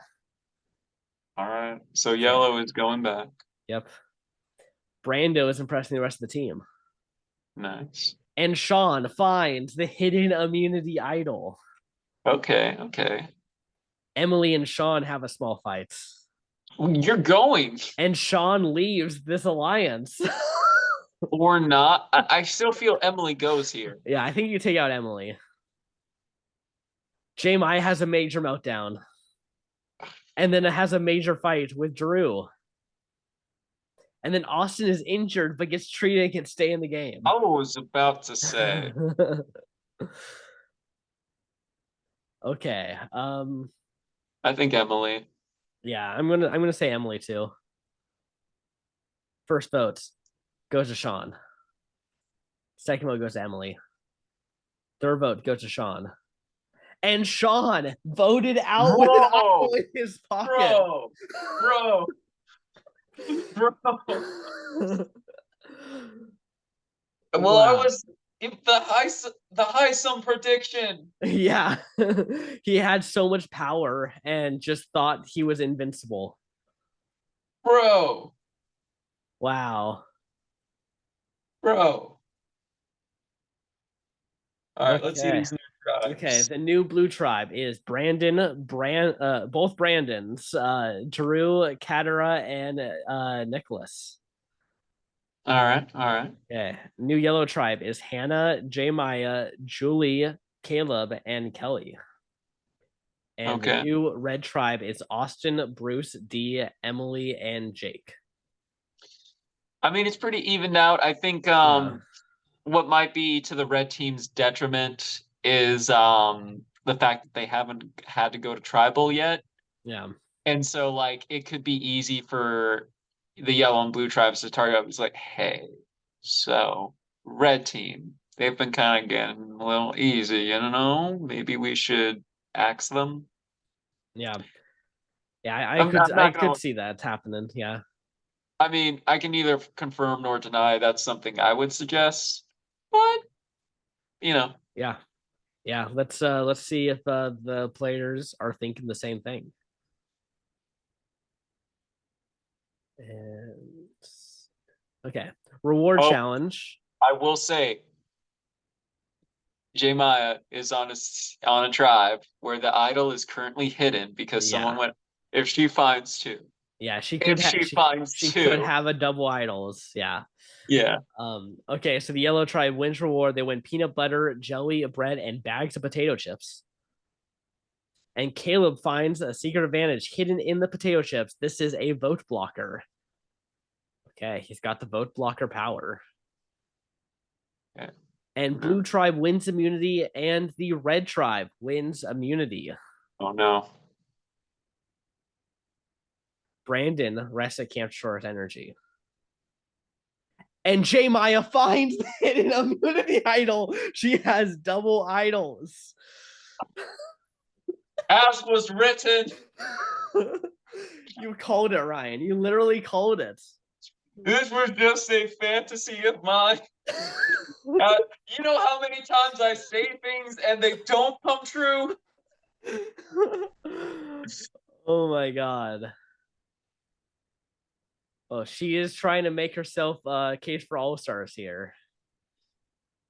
All right. So Okay. yellow is going back. Yep. Brando is impressing the rest of the team. Nice. And Sean finds the hidden immunity idol. Okay, okay. Emily and Sean have a small fight. You're going And Sean leaves this alliance. or not. I still feel Emily goes here. Yeah, I think you take out Emily. Jamie has a major meltdown. And then it has a major fight with Drew. And then Austin is injured but gets treated and can stay in the game. I was about to say. Okay. I think Emily. Yeah, I'm gonna say Emily too. First vote goes to Sean. Second vote goes to Emily. Third vote goes to Sean. And Sean voted out with an Bro, idol in his pocket. bro, bro, bro. Well, I Wow. was if the high sum prediction. Yeah. He had so much power and just thought he was invincible. Bro, Wow. bro. All right, let's see Okay. these new Okay, tribes. the new blue tribe is both Brandons, Drew, Katara, and Nicholas. All right, all right. Okay, new yellow tribe is Hannah, J Maya, Julie, Caleb, and Kelly. And the Okay. new red tribe is Austin, Bruce, D, Emily, and Jake. I mean, it's pretty evened out. I think Yeah, what might be to the red team's detriment is the fact that they haven't had to go to tribal yet. yeah, And so like it could be easy for the yellow and blue tribes to target up. It's like, hey, so red team, they've been kind of getting a little easy, you know? Maybe we should axe them. yeah, yeah. I could I'm I not could gonna see that happening. Yeah, I mean, I can neither confirm nor deny that's something I would suggest, but you know, yeah, yeah. Let's see if the players are thinking the same thing. And okay, reward oh, challenge. I will say J Maya is on a tribe where the idol is currently hidden because someone Yeah, went if she finds two. yeah. If she finds She could two. have a double idols. Yeah. Yeah. Okay, so the yellow tribe wins reward. They win peanut butter, jelly, bread, and bags of potato chips. And Caleb finds a secret advantage hidden in the potato chips. This is a vote blocker. Okay, he's got the vote blocker power. Okay. And blue tribe wins immunity, and the red tribe wins immunity. Oh no. Brandon rests at Camp Short Energy. And J Maya finds the hidden immunity idol. She has double idols. As was written, You called it, Ryan. You literally called it. this was just a fantasy of mine. You know how many times I say things and they don't come true? Oh my god. Oh, she is trying to make herself a case for all stars here.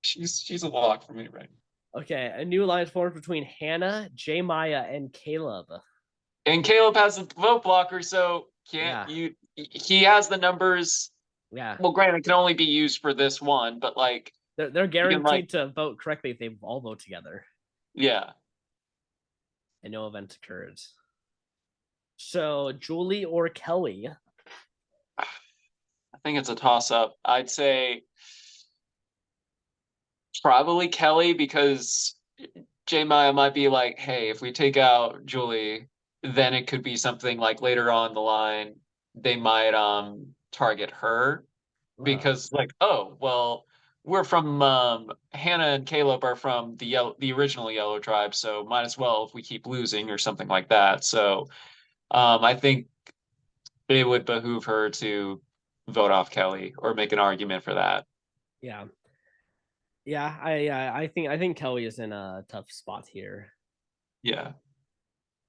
She's a lock for me, right? Okay, a new alliance forms between Hannah, J Maya, and Caleb. And Caleb has a vote blocker, so can't Yeah, you? He has the numbers. yeah. Well, granted, it can only be used for this one, but like They're you can like, guaranteed to vote correctly if they all vote together yeah. and no event occurs. So Julie or Kelly? I think it's a toss up. I'd say probably Kelly because J Maya might be like, hey, if we take out Julie, then it could be something like later on the line they might target her Oh, because like, oh, well, we're from Hannah and Caleb are from the original Yellow Tribe, so might as well if we keep losing or something like that. So I think it would behoove her to vote off Kelly or make an argument for that. yeah, yeah. I think Kelly is in a tough spot here. Yeah.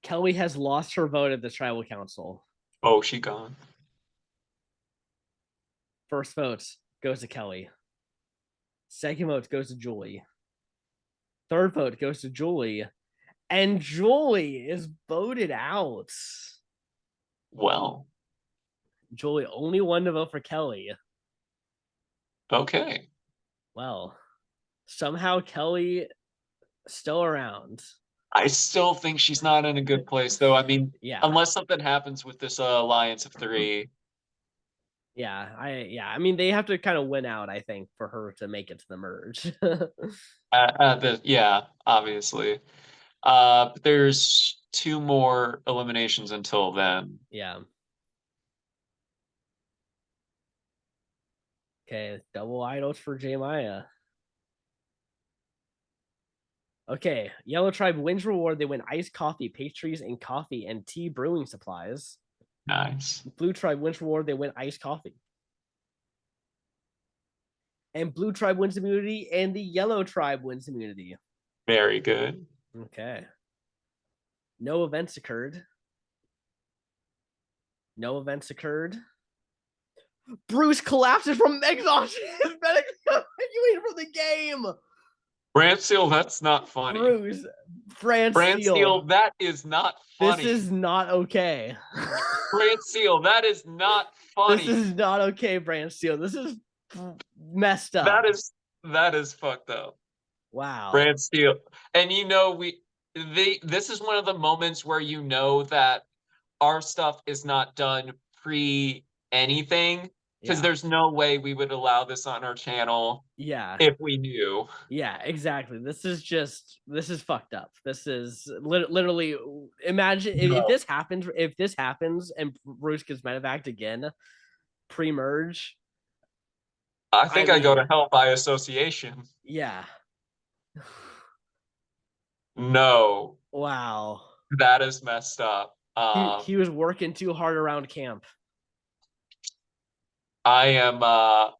Kelly has lost her vote at the tribal council. Oh, she gone. First vote goes to Kelly. Second vote goes to Julie. Third vote goes to Julie. And Julie is voted out. Well, Julie only one to vote for Kelly. okay. Well, somehow Kelly still around. I still think she's not in a good place, though. I mean, Yeah. unless something happens with this alliance of three. I mean they have to kind of win out, I think, for her to make it to the merge. Yeah, obviously. But there's two more eliminations until then. Yeah. Okay, double idols for J Maya. Okay, Yellow Tribe wins reward. They win iced coffee, pastries, and coffee and tea brewing supplies. Nice. Blue Tribe wins reward. They win iced coffee. And Blue Tribe wins immunity, and the Yellow Tribe wins immunity. Very good. Okay. No events occurred. No events occurred. Bruce collapses from exhaustion. His medics evacuated from the game. Brantsteele, that's not funny. Bruce, Brantsteele. Brantsteele, that is not This funny. is not okay. Brantsteele, that is not This funny. is not okay, Brantsteele. This is messed up. That is that is fucked up. Wow. Brantsteele. And you know, this is one of the moments where you know that our stuff is not done pre anything, because Yeah. there's no way we would allow this on our channel Yeah. if we knew. Yeah, exactly. This is fucked up. This is literally imagine No. if this happens and Bruce gets medevaced again pre-merge. I I think I go to mean, hell by association. yeah. No, Wow. that is messed up. He was working too hard around camp. I am I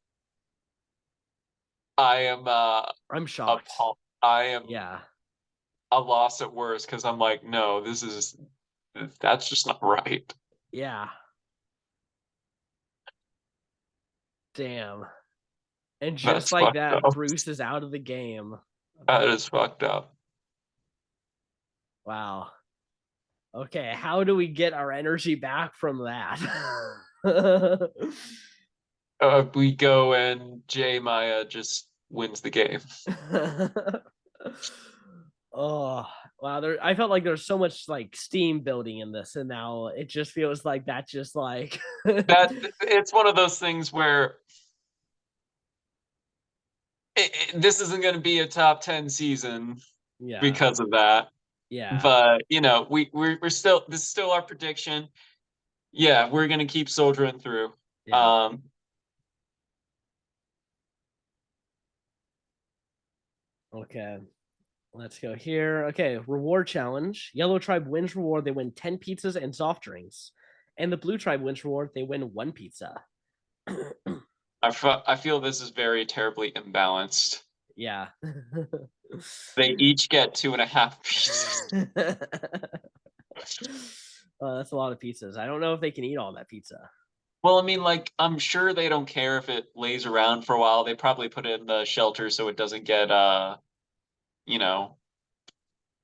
am I'm shocked. appalled. I am Yeah. a loss at worst because I'm like, no, that's just not right. Yeah. Damn. And just That's like fucked that, up. Bruce is out of the game. That is fucked up. Wow. Okay, how do we get our energy back from that? We go and J Maya just wins the game. Oh, wow. I felt like there's so much like steam building in this, and now it just feels like that just like That it's one of those things where this isn't going to be a top 10 season yeah. because of that. Yeah. But you know, we're still, this is still our prediction. Yeah, we're gonna keep soldiering through. Yeah. Um, Okay. Let's go here. Okay, reward challenge. Yellow tribe wins reward. They win 10 pizzas and soft drinks. And the blue tribe wins reward. They win one pizza. I feel this is very terribly imbalanced. Yeah. They each get 2.5 pieces. That's a lot of pizzas. I don't know if they can eat all that pizza. Well, I mean, like, I'm sure they don't care if it lays around for a while. They probably put it in the shelter so it doesn't get you know,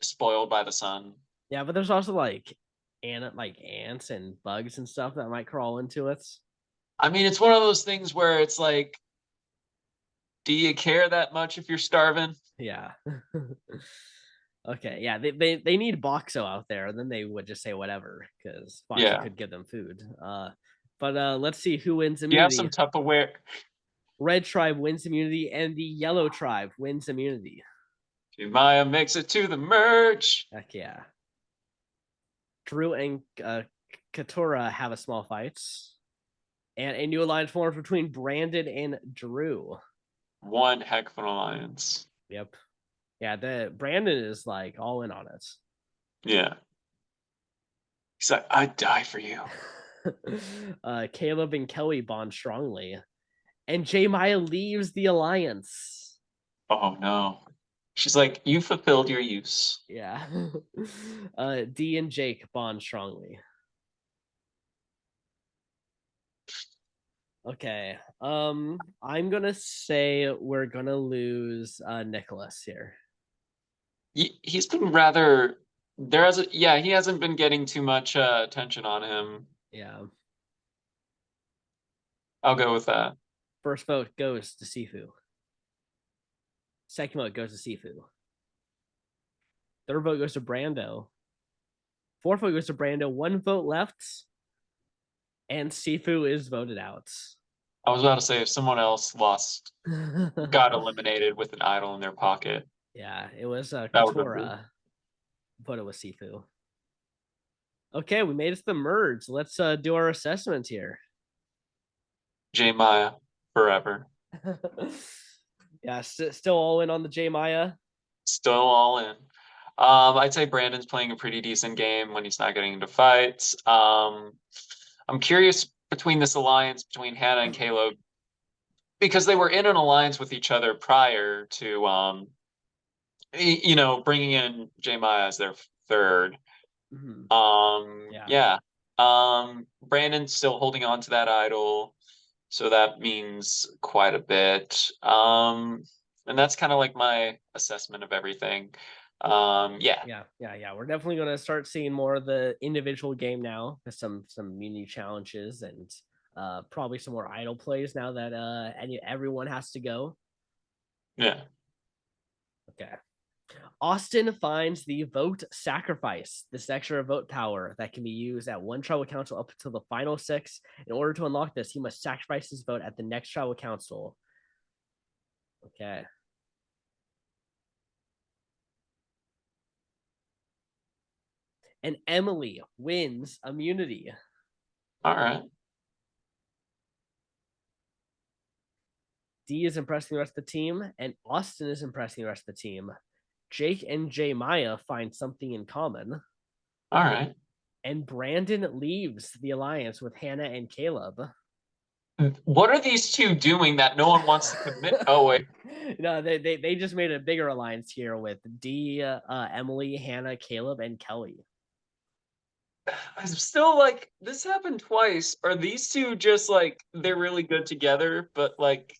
spoiled by the sun. Yeah, but there's also like ants and bugs and stuff that might crawl into it. I mean, it's one of those things where it's like, do you care that much if you're starving? Yeah. Okay, yeah, they need Boxo out there, and then they would just say whatever because Boxo Yeah. could give them food. But let's see who wins You have some immunity. Tupperware. Red tribe wins immunity, and the yellow tribe wins immunity. Maya makes it to the merge. Heck yeah. Drew and Katura have a small fight, and a new alliance forms between Brandon and Drew. One heck of an alliance. Yep. Yeah, the Brandon is like all in on it. Yeah. He's like, I'd die for you. Caleb and Kelly bond strongly, and J Maya leaves the alliance. Oh no. She's like, you fulfilled your use. Yeah. D and Jake bond strongly. Okay. I'm gonna say we're gonna lose Nicholas here. He's been rather there has a, yeah, he hasn't been getting too much attention on him. Yeah. I'll go with that. First vote goes to Sifu. Second vote goes to Sifu. Third vote goes to Brando. Fourth vote goes to Brando. One vote left, and Sifu is voted out. I was about to say if someone else lost, got eliminated with an idol in their pocket, Yeah, it was that would have been Katora, but it was Sifu. Okay, we made it to the merge. Let's do our assessment here. J Maya forever. Yeah, still all in on the J Maya. Still all in. I'd say Brandon's playing a pretty decent game when he's not getting into fights. I'm curious between this alliance between Hannah and Caleb because they were in an alliance with each other prior to you know, bringing in J Maya as their third. Mhm. Yeah. Yeah. Brandon's still holding on to that idol, so that means quite a bit. And that's kind of like my assessment of everything. Yeah. Yeah. We're definitely going to start seeing more of the individual game now. Some mini challenges and probably some more idle plays now that everyone has to go. Yeah. Okay. Austin finds the vote sacrifice, this extra vote power that can be used at one tribal council up until the final 6. In order to unlock this, he must sacrifice his vote at the next tribal council. Okay. And Emily wins immunity. All right. D is impressing the rest of the team, and Austin is impressing the rest of the team. Jake and J Maya find something in common. All right. And Brandon leaves the alliance with Hannah and Caleb. What are these two doing that no one wants to commit? Oh, wait. No, they just made a bigger alliance here with D, Emily, Hannah, Caleb, and Kelly. I'm still like, this happened twice. Are these two just like, they're really good together, but like,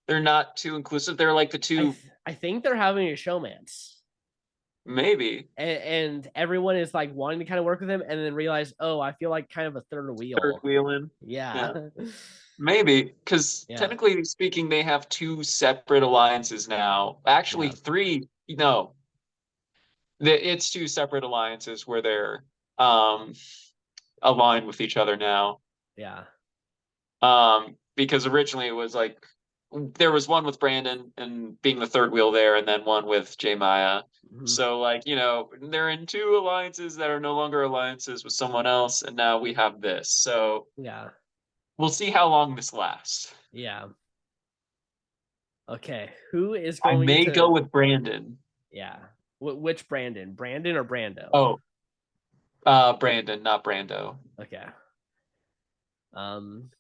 they're not too inclusive? They're like the two, I think they're having a showmance. maybe. And everyone is like wanting to kind of work with him and then realize, oh, I feel like kind of a third Third wheel. wheeling. Yeah. Yeah. Maybe, because Yeah. technically speaking, they have two separate alliances now. Actually, Yeah. three. No, it's two separate alliances where they're um aligned with each other now. Yeah. Because originally it was like there was one with Brandon and being the third wheel there, and then one with J Maya. Mm-hmm. So like, they're in two alliances that are no longer alliances with someone else, and now we have this. So Yeah. we'll see how long this lasts. Yeah. Okay. Who is I going may to? go with Brandon. Yeah. Which Brandon? Brandon or Brando? Oh, Brandon, not Brando. Okay. Um.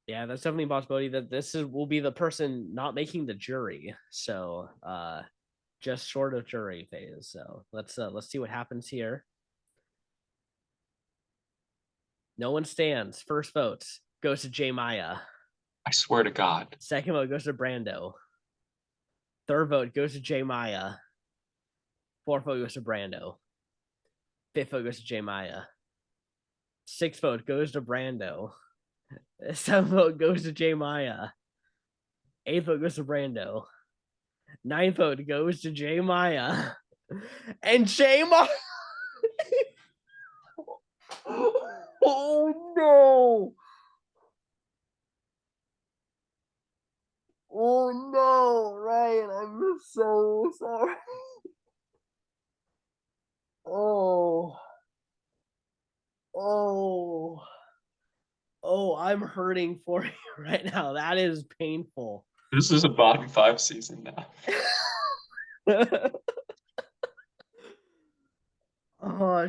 Yeah, that's definitely a possibility that will be the person not making the jury. So, just short of jury phase. So let's see what happens here. No one stands. First vote goes to J Maya. I swear to God. Second vote goes to Brando. Third vote goes to J Maya. Fourth vote goes to Brando. Fifth vote goes to J Maya. Sixth vote goes to Brando. Seventh vote goes to J Maya. Eighth vote goes to Brando. Ninth vote goes to J Maya. And J Maya. Oh no. Oh no, Ryan, I'm so sorry. Oh, oh, oh, I'm hurting for you right now. That is painful. This is a bottom five season now. Oh,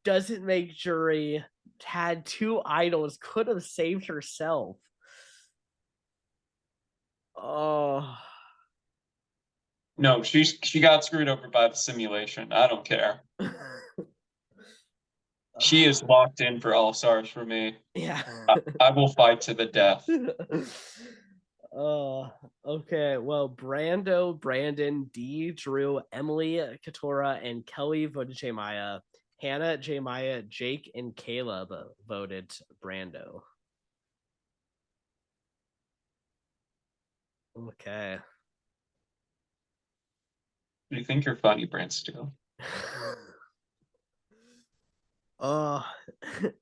doesn't make jury. Had two idols, could have saved herself. Oh, No, she got screwed over by the simulation. I don't care. She is locked in for all stars for me. yeah. I will fight to the death. Uh, okay. Well, Brando, Brandon, D, Drew, Emily, Katora, and Kelly voted J Maya. Hannah, J Maya, Jake, and Caleb voted Brando. Okay. You think you're funny, Brantsteele? Oh,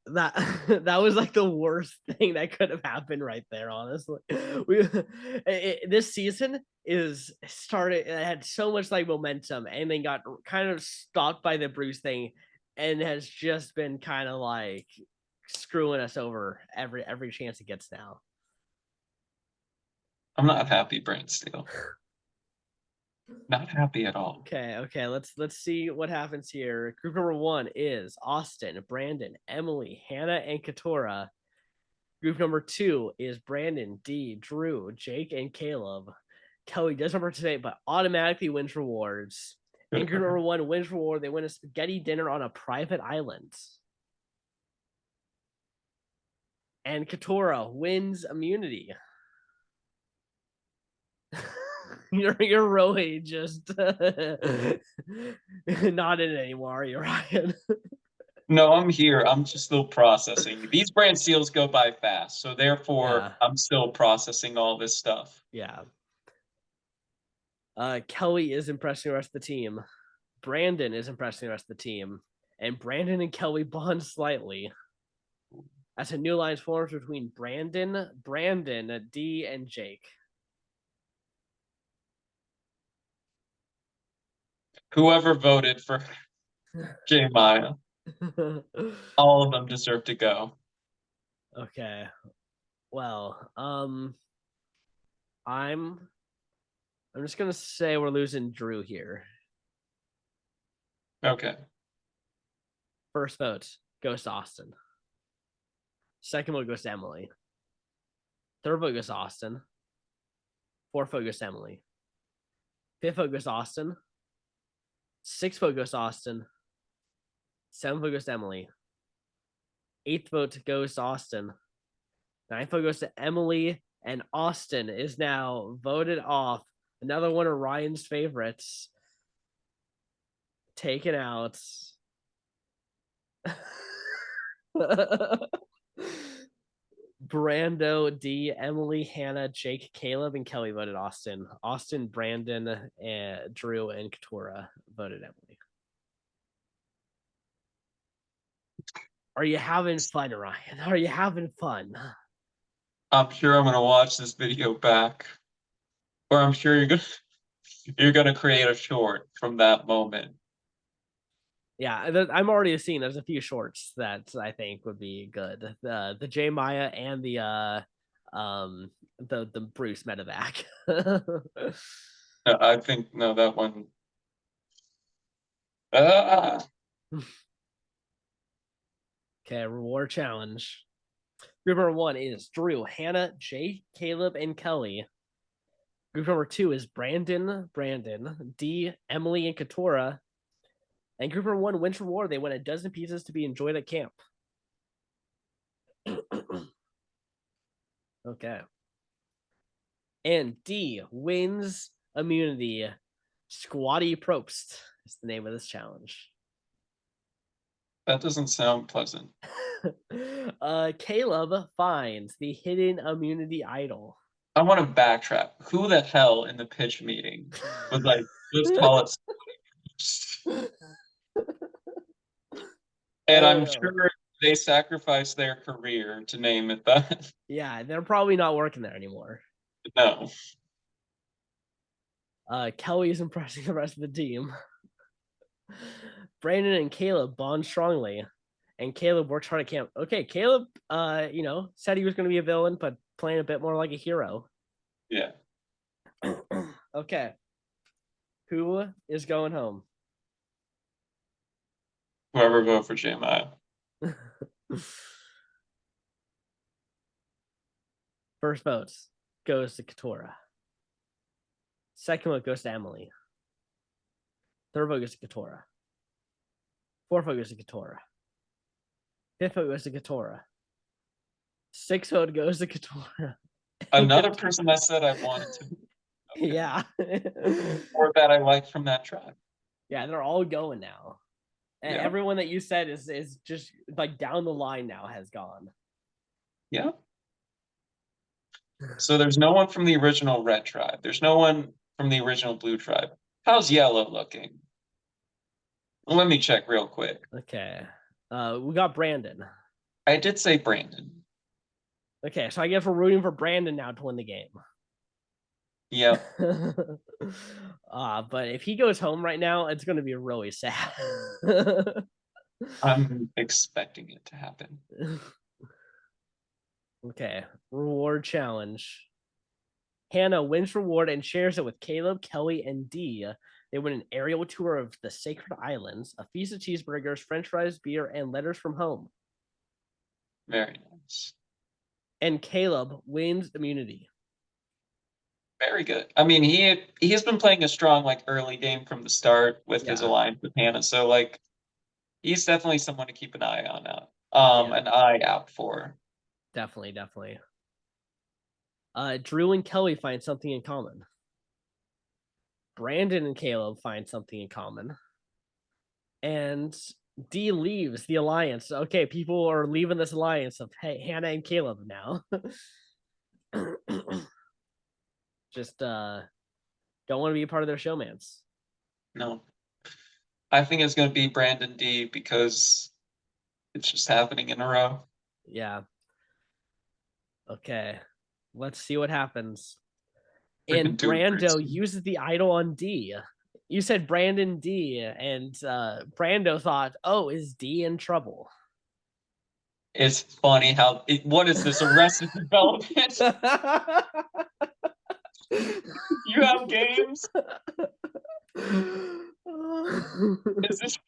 that was like the worst thing that could have happened right there. Honestly, this season is started. It had so much like momentum, and then got kind of stopped by the Bruce thing, and has just been kind of like screwing us over every chance it gets now. I'm not happy, Brantsteele. Not happy at all. Okay. Let's see what happens here. Group number 1 is Austin, Brandon, Emily, Hannah, and Katora. Group number 2 is Brandon, D, Drew, Jake, and Caleb. Kelly doesn't participate, but automatically wins rewards. Good And for group her. number 1 wins reward. They win a spaghetti dinner on a private island. And Katora wins immunity. You're really just not in it anymore, are you, Ryan? No, I'm here. I'm just still processing. These brand seals go by fast, so therefore Yeah, I'm still processing all this stuff. yeah. Kelly is impressing the rest of the team. Brandon is impressing the rest of the team, and Brandon and Kelly bond slightly as a new line forms between Brandon, D, and Jake. Whoever voted for J Maya, all of them deserve to go. Okay. Well, I'm I'm just gonna say we're losing Drew here. Okay. First vote goes to Austin. Second vote goes to Emily. Third vote goes to Austin. Fourth vote goes to Emily. Fifth vote goes to Austin. Sixth vote goes to Austin. Seventh vote goes to Emily. Eighth vote goes to Austin. Ninth vote goes to Emily, and Austin is now voted off. Another one of Ryan's favorites. Taken out. Brando, D, Emily, Hannah, Jake, Caleb, and Kelly voted Austin. Austin, Brandon, and Drew, and Katura voted Emily. Are you having fun, Ryan? Are you having fun? I'm sure I'm gonna watch this video back, or I'm sure you're gonna create a short from that moment. Yeah, I'm already seeing there's a few shorts that I think would be good. The J Maya and um the Bruce medevac. I think no, that one. Ah, Okay, reward challenge. Group number one is Drew, Hannah, Jay, Caleb, and Kelly. Group number two is Brandon, D, Emily, and Katora. And group number one wins reward. They win a dozen pizzas to be enjoyed at camp. Okay. And D wins immunity. Squatty Probst is the name of this challenge. that doesn't sound pleasant. Caleb finds the hidden immunity idol. I want to backtrack. Who the hell in the pitch meeting was like, let's call it? I And don't I'm know. sure they sacrificed their career to name it that. Yeah, they're probably not working there anymore. No. Kelly is impressing the rest of the team. Brandon and Caleb bond strongly, and Caleb works hard at camp. Okay, Caleb, said he was going to be a villain, but playing a bit more like a hero. Yeah. Okay, who is going home? Whoever voted for JMI. First vote goes to Katora. Second vote goes to Emily. Third vote goes to Katora. Fourth vote goes to Katora. Fifth vote goes to Katora. Sixth vote goes to Katora. Another person that said I wanted to. Okay. Yeah. Or that I liked from that tribe. Yeah, they're all going now. And Yeah. everyone that you said is just like down the line now has gone. Yeah. So there's no one from the original red tribe. There's no one from the original blue tribe. How's yellow looking? Let me check real quick. Okay. We got Brandon. I did say Brandon. Okay, so I guess we're rooting for Brandon now to win the game. Yep. But if he goes home right now, it's gonna be really sad. I'm expecting it to happen. Okay, reward challenge. Hannah wins reward and shares it with Caleb, Kelly, and Dee. They win an aerial tour of the Sacred Islands, a feast of cheeseburgers, French fries, beer, and letters from home. Very nice. And Caleb wins immunity. Very good. I mean, he has been playing a strong like early game from the start with his Yeah, alliance with Hannah. So like he's definitely someone to keep an eye on out. yeah, An eye out for. definitely. Drew and Kelly find something in common. Brandon and Caleb find something in common. And D leaves the alliance. Okay, people are leaving this alliance of Hannah and Caleb now. Just don't want to be a part of their showmans. No. I think it's going to be Brandon D because it's just happening in a row. Yeah. Okay. Let's see what happens. Freaking And do it, Brando Brantsteele. uses the idol on D. You said Brandon D, and Brando thought, "Oh, is D in trouble?" It's funny how what is this Arrested Development? You have games? Is this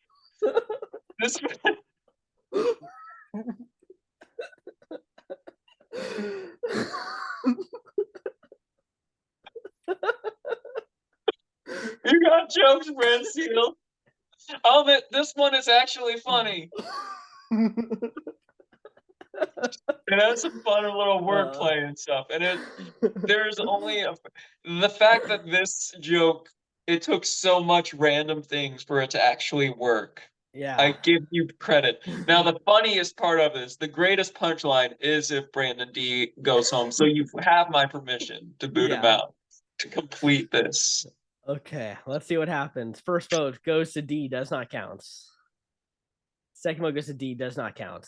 you got jokes, Brantsteele? Oh, this one is actually funny. It has some fun little wordplay and stuff. And there's only the fact that this joke, it took so much random things for it to actually work. I Yeah. give you credit. Now, the funniest part of this, the greatest punchline is if Brandon D goes home. So you have my permission to boot him Yeah. out to complete this. Okay, let's see what happens. First vote goes to D, does not count. Second vote goes to D, does not count.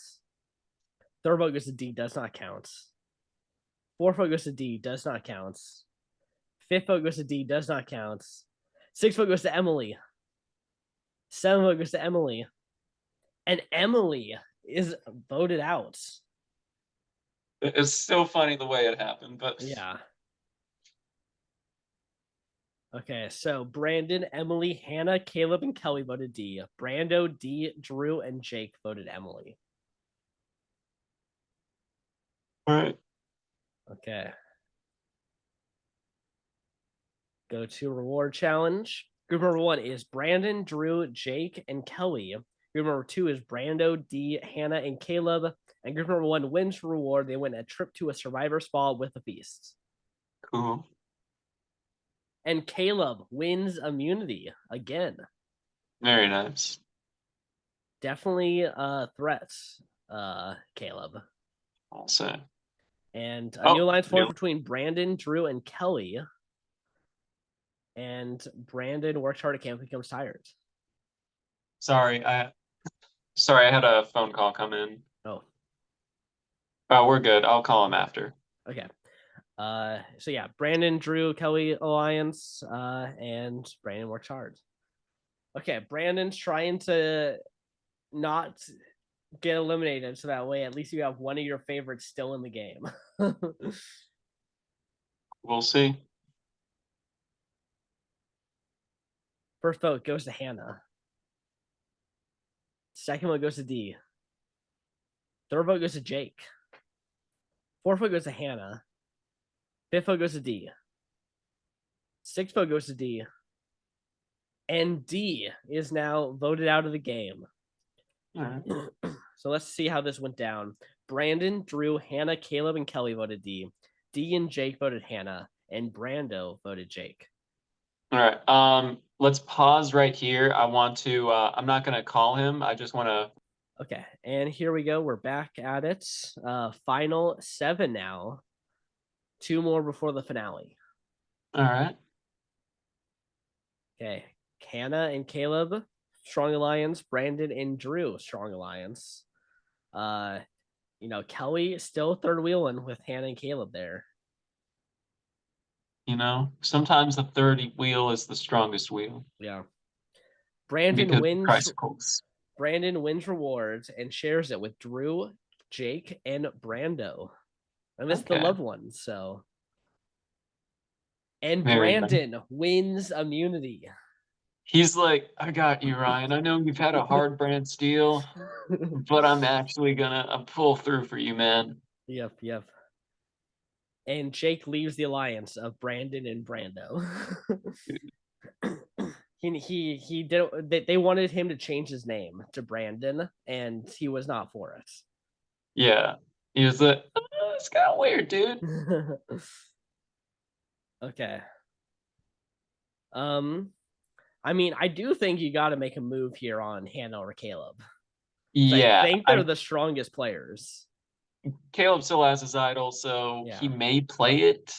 Third vote goes to D, does not count. Fourth vote goes to D, does not count. Fifth vote goes to D, does not count. Sixth vote goes to Emily. Seventh vote goes to Emily. And Emily is voted out. It's still funny the way it happened, but Yeah. Okay, so Brandon, Emily, Hannah, Caleb, and Kelly voted D. Brando, D, Drew, and Jake voted Emily. all right. Okay. Go to reward challenge. Group number 1 is Brandon, Drew, Jake, and Kelly. Group number 2 is Brando, D, Hannah, and Caleb. And group number 1 wins reward. They win a trip to a survivor spa with a feast. Cool. And Caleb wins immunity again. Very nice. Definitely threats, Caleb. I'll say. And a new Oh, alliance forms no. between Brandon, Drew, and Kelly. And Brandon works hard at camp, becomes tired. Sorry, I had a phone call come in. Oh, Oh, we're good. I'll call him after. okay. So yeah, Brandon, Drew, Kelly alliance, and Brandon works hard. Okay, Brandon's trying to not get eliminated, so that way at least you have one of your favorites still in the game. We'll see. First vote goes to Hannah. Second vote goes to D. Third vote goes to Jake. Fourth vote goes to Hannah. Fifth vote goes to D. Sixth vote goes to D. And D is now voted out of the game. All right. So let's see how this went down. Brandon, Drew, Hannah, Caleb, and Kelly voted D. D and Jake voted Hannah, and Brando voted Jake. All right. Let's pause right here. I want to I'm not gonna call him. I just wanna Okay, and here we go. We're back at it. Final 7 now. 2 more before the finale. all right. Okay, Hannah and Caleb, strong alliance. Brandon and Drew, strong alliance. Kelly still third wheeling with Hannah and Caleb there. You know, sometimes the third wheel is the strongest wheel Yeah. Brandon because of wins tricycles. Brandon wins rewards and shares it with Drew, Jake, and Brando. And this is the Okay. loved ones, so. And Very nice. Brandon wins immunity. He's like, I got you, Ryan. I know you've had a hard Brantsteele, but I'm actually gonna pull through for you, man. Yep. And Jake leaves the alliance of Brandon and Brando. he did. They wanted him to change his name to Brandon, and he was not for it. Yeah. He was like, oh, it's kind of weird, dude. Okay. Um, I mean, I do think you got to make a move here on Hannah or Caleb. So I Yeah, think they're the strongest players. Caleb still has his idol, so he Yeah. may play it,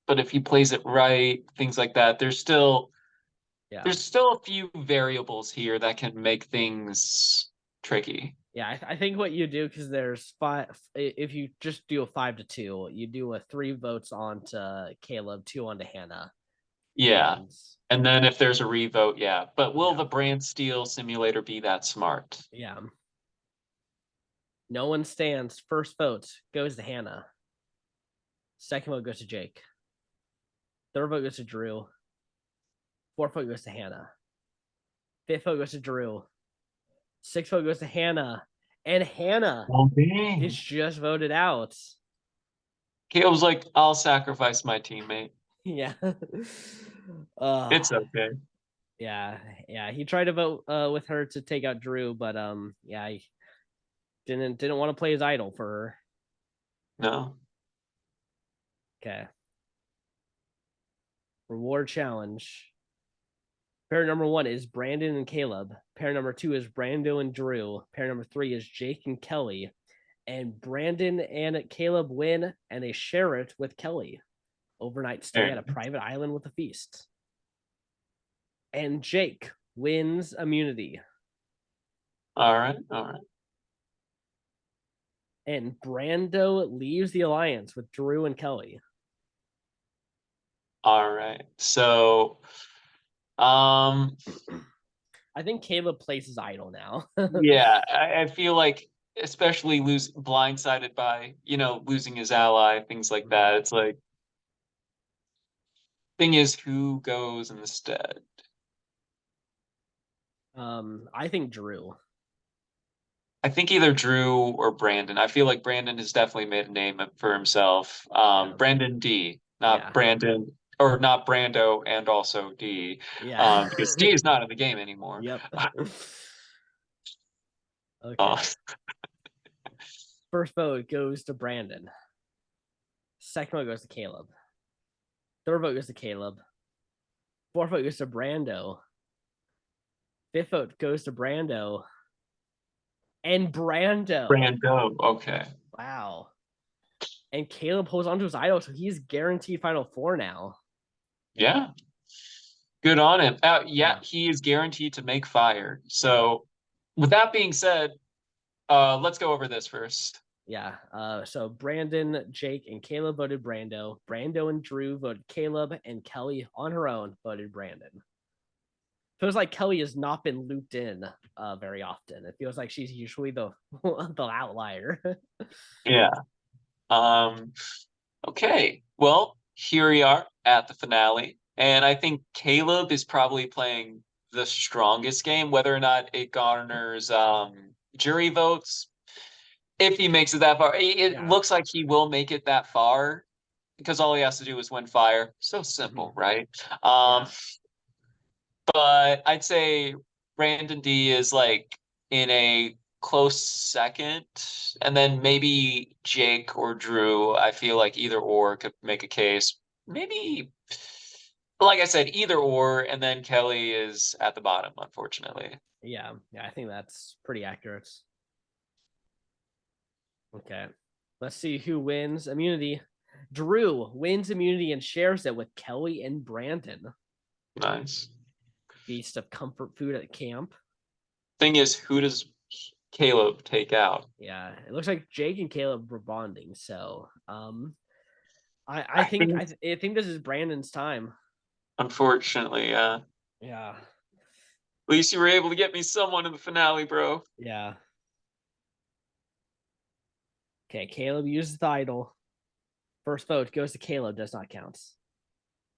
but if he plays it right, things like that, Yeah. there's still a few variables here that can make things tricky. Yeah, I think what you do, because there's five, if you just do a 5-2, you do a 3 votes on to Caleb, 2 on to Hannah. Yeah. And And then if there's a revote, yeah. But will yeah, the Brantsteele simulator be that smart? yeah. No one stands. First vote goes to Hannah. Second vote goes to Jake. Third vote goes to Drew. Fourth vote goes to Hannah. Fifth vote goes to Drew. Sixth vote goes to Hannah. And Hannah Oh, is dang. just voted out. Caleb's like, I'll sacrifice my teammate. Yeah. uh It's okay. yeah, yeah. He tried to vote with her to take out Drew, but yeah, he didn't want to play his idol for her. No. Okay. Reward challenge. Pair number 1 is Brandon and Caleb. Pair number 2 is Brando and Drew. Pair number 3 is Jake and Kelly. And Brandon and Caleb win, and they share it with Kelly. Overnight stay There. at a private island with a feast. And Jake wins immunity. All right. All right. And Brando leaves the alliance with Drew and Kelly. All right. So, um, I think Caleb plays his idol now. yeah, I feel like especially blindsided by, losing his ally, things like that. It's like thing is who goes instead. I think Drew. I think either Drew or Brandon. I feel like Brandon has definitely made a name for himself. Yeah. Brandon D, not Yeah. Brandon, or not Brando and also D, Yeah. because D is not in the game anymore. Yep. Uh, Okay. First vote goes to Brandon. Second vote goes to Caleb. Third vote goes to Caleb. Fourth vote goes to Brando. Fifth vote goes to Brando. And Brando. Brando, okay. Wow. And Caleb holds on to his idol, so he's guaranteed Final Four now. Yeah, good on him. Yeah, Yeah. he is guaranteed to make fire. Yeah. So, with that being said, let's go over this first. Yeah. So Brandon, Jake, and Caleb voted Brando. Brando and Drew voted Caleb, and Kelly on her own voted Brandon. Feels like Kelly has not been looped in very often. It feels like she's usually the the outlier. Yeah. Um, okay. Well, here we are at the finale. And I think Caleb is probably playing the strongest game, whether or not it garners jury votes. If he makes it that far, it Yeah. looks like he will make it that far because all he has to do is win fire. So simple, Mhm. right? Yeah. But I'd say Brandon D is like in a close second, and then maybe Jake or Drew. I feel like either or could make a case. Maybe, like I said, either or, and then Kelly is at the bottom, unfortunately. Yeah. Yeah. I think that's pretty accurate. Okay. Let's see who wins immunity. Drew wins immunity and shares it with Kelly and Brandon. Nice. Feast of comfort food at camp. Thing is, who does Caleb take out? Yeah, it looks like Jake and Caleb were bonding. So, I I think think, I think this is Brandon's time. unfortunately, yeah. Yeah, At least you were able to get me someone in the finale, bro. yeah. Okay, Caleb uses the idol. First vote goes to Caleb, does not count.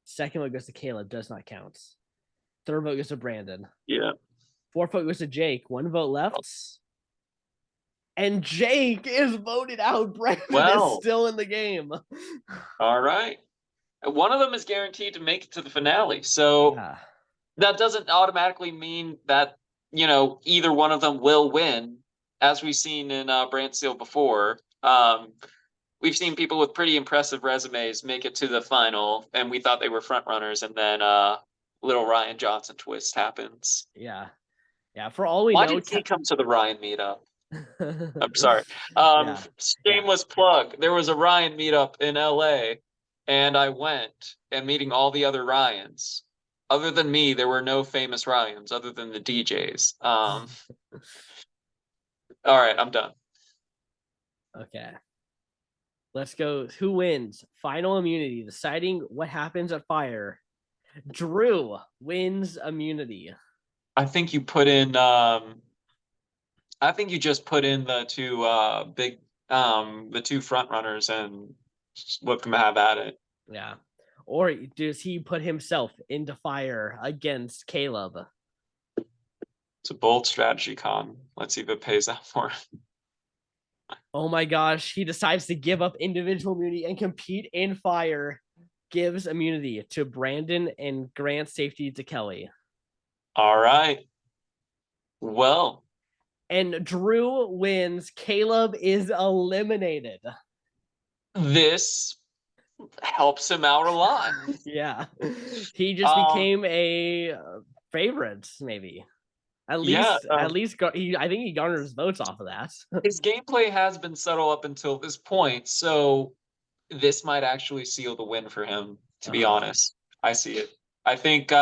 Second vote goes to Caleb, does not count. Third vote goes to Brandon. Yeah. Fourth vote goes to Jake. 1 vote left. And Jake is voted out. Brandon is Well, still in the game. all right. One of them is guaranteed to make it to the finale. So Yeah. that doesn't automatically mean that, either one of them will win, as we've seen in Brantsteele before. We've seen people with pretty impressive resumes make it to the final, and we thought they were front runners, and then little Ryan Johnson twist happens. Yeah. Yeah. For all we Why know, didn't he come to the Ryan meetup? I'm sorry. yeah. Yeah. Shameless plug. There was a Ryan meetup in LA, and I went and meeting all the other Ryans. Other than me, there were no famous Ryans other than the DJs. All right, I'm done. Okay. Let's go. Who wins? Final immunity, deciding what happens at fire. Drew wins immunity. I think you put in I think you just put in the two big the two front runners and let them have at it. Yeah. Or does he put himself into fire against Caleb? It's a bold strategy, Con. Let's see if it pays out for him. Oh my gosh, he decides to give up individual immunity and compete in fire. Gives immunity to Brandon and grants safety to Kelly. All right. Well, And Drew wins. Caleb is eliminated. this helps him out a lot. Yeah. He just Um, became a favorite, maybe. At yeah, least, he. I think he garners votes off of that. his gameplay has been subtle up until this point, so this might actually seal the win for him, to be Uh-huh. honest. I see it. I think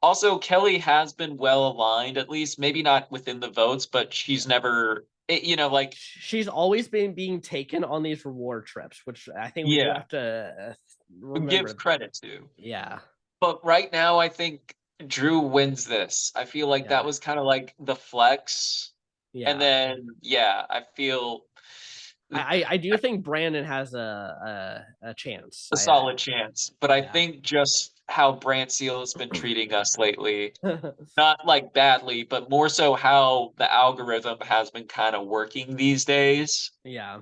also Kelly has been well aligned, at least maybe not within the votes, but she's Yeah. never, you know, like, She's always been being taken on these reward trips, which I think we do yeah, have to give remember. credit to. Yeah. But right now, I think Drew wins this. I feel like that Yeah. was kind of like the flex. And Yeah. then, yeah, I feel I do think Brandon has a chance. a solid chance. But I Yeah. think just how Brantsteele has been treating us lately, not like badly, but more so how the algorithm has been kind of working these days. Yeah.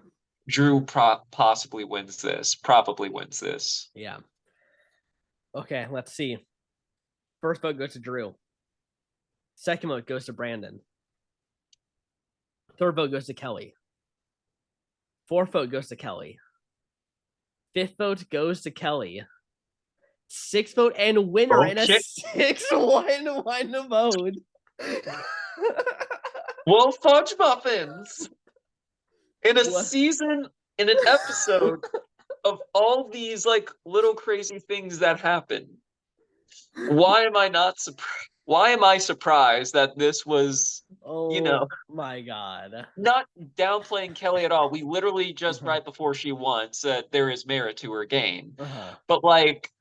Drew possibly wins this, probably wins this. Yeah. Okay, let's see. First vote goes to Drew. Second vote goes to Brandon. Third vote goes to Kelly. Fourth vote goes to Kelly. Fifth vote goes to Kelly. Sixth vote and winner in a Okay. 6-1 vote. Wolf Fudge Muffins in a What? season, in an episode of all these like little crazy things that happen. Why am I not surprised? Why am I surprised that this was, you know, Oh my god. not downplaying Kelly at all? We literally just Uh-huh. right before she won said there is merit to her game. Uh-huh. But like,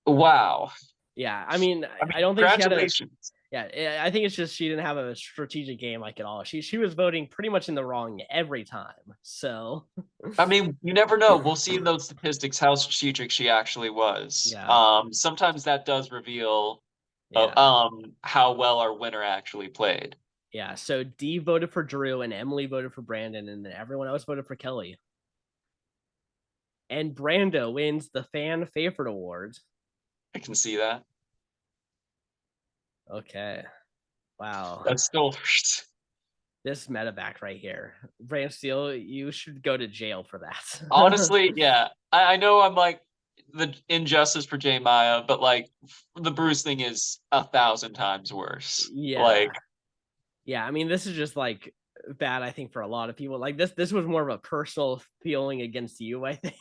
wow. Yeah, I mean, I mean, I don't think she had a. congratulations. Yeah, I think it's just she didn't have a strategic game like at all. She was voting pretty much in the wrong every time. So I mean, you never know. We'll see in those statistics how strategic she actually was. yeah, Sometimes that does reveal yeah, how well our winner actually played. yeah. So D voted for Drew and Emily voted for Brandon, and then everyone else voted for Kelly. And Brando wins the fan favorite award. I can see that. Okay. Wow. That's still This medevac right here. Brantsteele, you should go to jail for that. honestly, yeah. I know I'm like the injustice for J Maya, but like the Bruce thing is 1,000 times worse. Yeah. Like, Yeah, I mean, this is just like bad, I think, for a lot of people. Like this was more of a personal feeling against you, I think.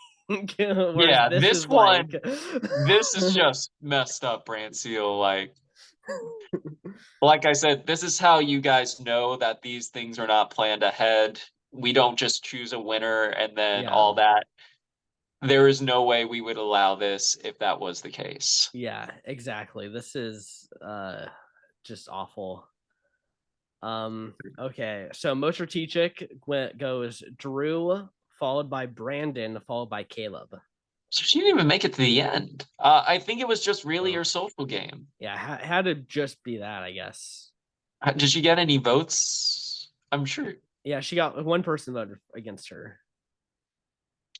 Whereas yeah, this is like this is just messed up, Brand Seal. Like I said, this is how you guys know that these things are not planned ahead. We don't just choose a winner and then yeah, all that. There is no way we would allow this if that was the case. yeah, exactly. This is just awful. Okay, so most strategic goes Drew, followed by Brandon, followed by Caleb. So she didn't even make it to the end. I think it was just really Oh, her social game. yeah, had to just be that, I guess. Did she get any votes? I'm sure. Yeah, she got one person voted against her.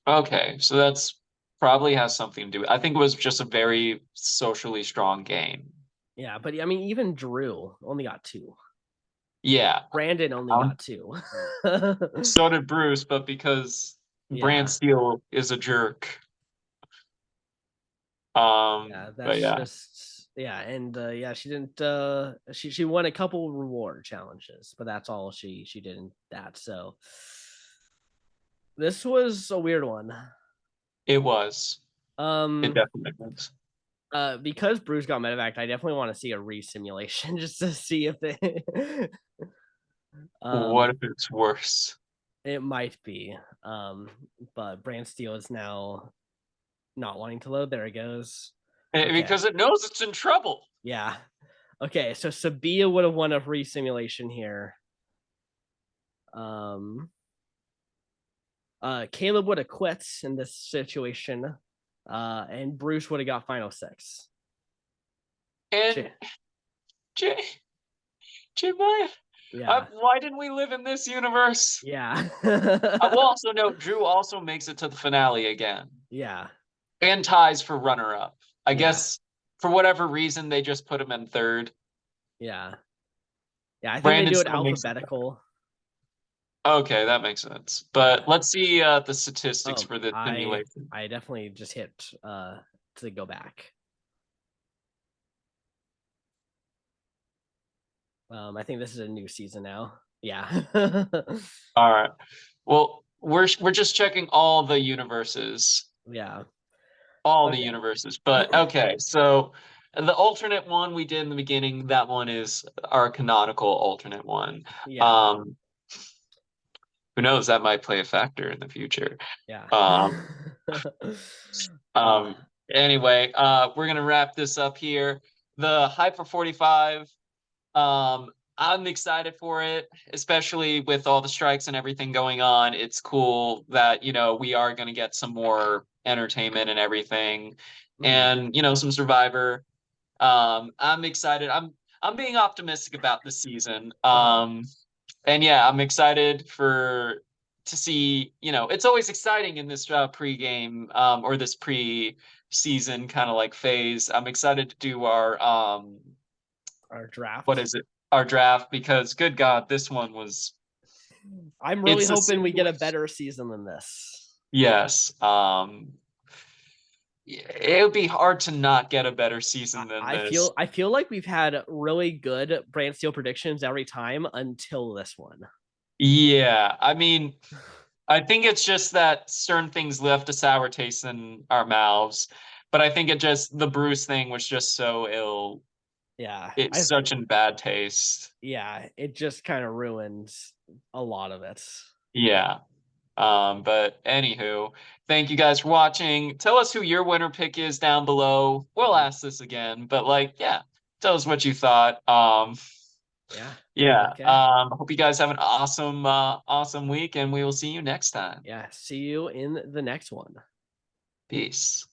Okay, so that's probably has something to do. I think it was just a very socially strong game. Yeah, but I mean, even Drew only got two. Yeah. Brandon only got two. So did Bruce, but because Brand Yeah, Steel is a jerk. yeah, But that's yeah. just Yeah, and yeah, she didn't. She won a couple reward challenges, but that's all she did in that. So this was a weird one. It was. It Um, definitely was. because Bruce got medevac, I definitely want to see a re-simulation just to see if they. What um, if it's worse? it might be. But Brantsteele is now not wanting to load. There it goes. Okay. Because it knows it's in trouble. Yeah. Okay. So Sabia would have won a re-simulation here. Um, Caleb would have quit in this situation. And Bruce would have got final six. And J- J Jemaya, yeah. why didn't we live in this universe? Yeah. I will also note Drew also makes it to the finale again yeah. and ties for runner up. I Yeah. guess for whatever reason they just put him in third. Yeah. Yeah. I think they Brandon do it still makes it. alphabetical. Okay, that makes sense. Yeah. But let's see the statistics Oh, for this simulation. I definitely just hit to go back. I think this is a new season now. Yeah. All right. Well, we're just checking all the universes. yeah. All the Okay. universes. But okay, so the alternate one we did in the beginning, that one is our canonical alternate one. yeah. Um, who knows, that might play a factor in the future. Yeah. Um, uh um, anyway, we're gonna wrap this up here. The Hyper 45, I'm excited for it, especially with all the strikes and everything going on. It's cool that, we are gonna get some more entertainment and everything. mhm. And, some Survivor. I'm excited. I'm being optimistic about this season. Uh-huh. And yeah, I'm excited to see, it's always exciting in this pregame or this pre-season kind of like phase. I'm excited to do our Our what draft. is it? Our draft, because good God, this one was I'm really it's a hoping we get a situation. better season than this. Yes. It would be hard to not get a better season than this. I feel like we've had really good brand steel predictions every time until this one. Yeah, I mean, I think it's just that certain things left a sour taste in our mouths, but I think the Bruce thing was just so ill. Yeah. It's such in bad taste. Yeah, it just kind of ruins a lot of it. Yeah. But anywho, thank you guys for watching. Tell us who your winner pick is down below. We'll Mhm. ask this again, but like, yeah, tell us what you thought. Yeah. Yeah. Okay. Hope you guys have an awesome week, and we will see you next time. Yeah. See you in the next one. Peace.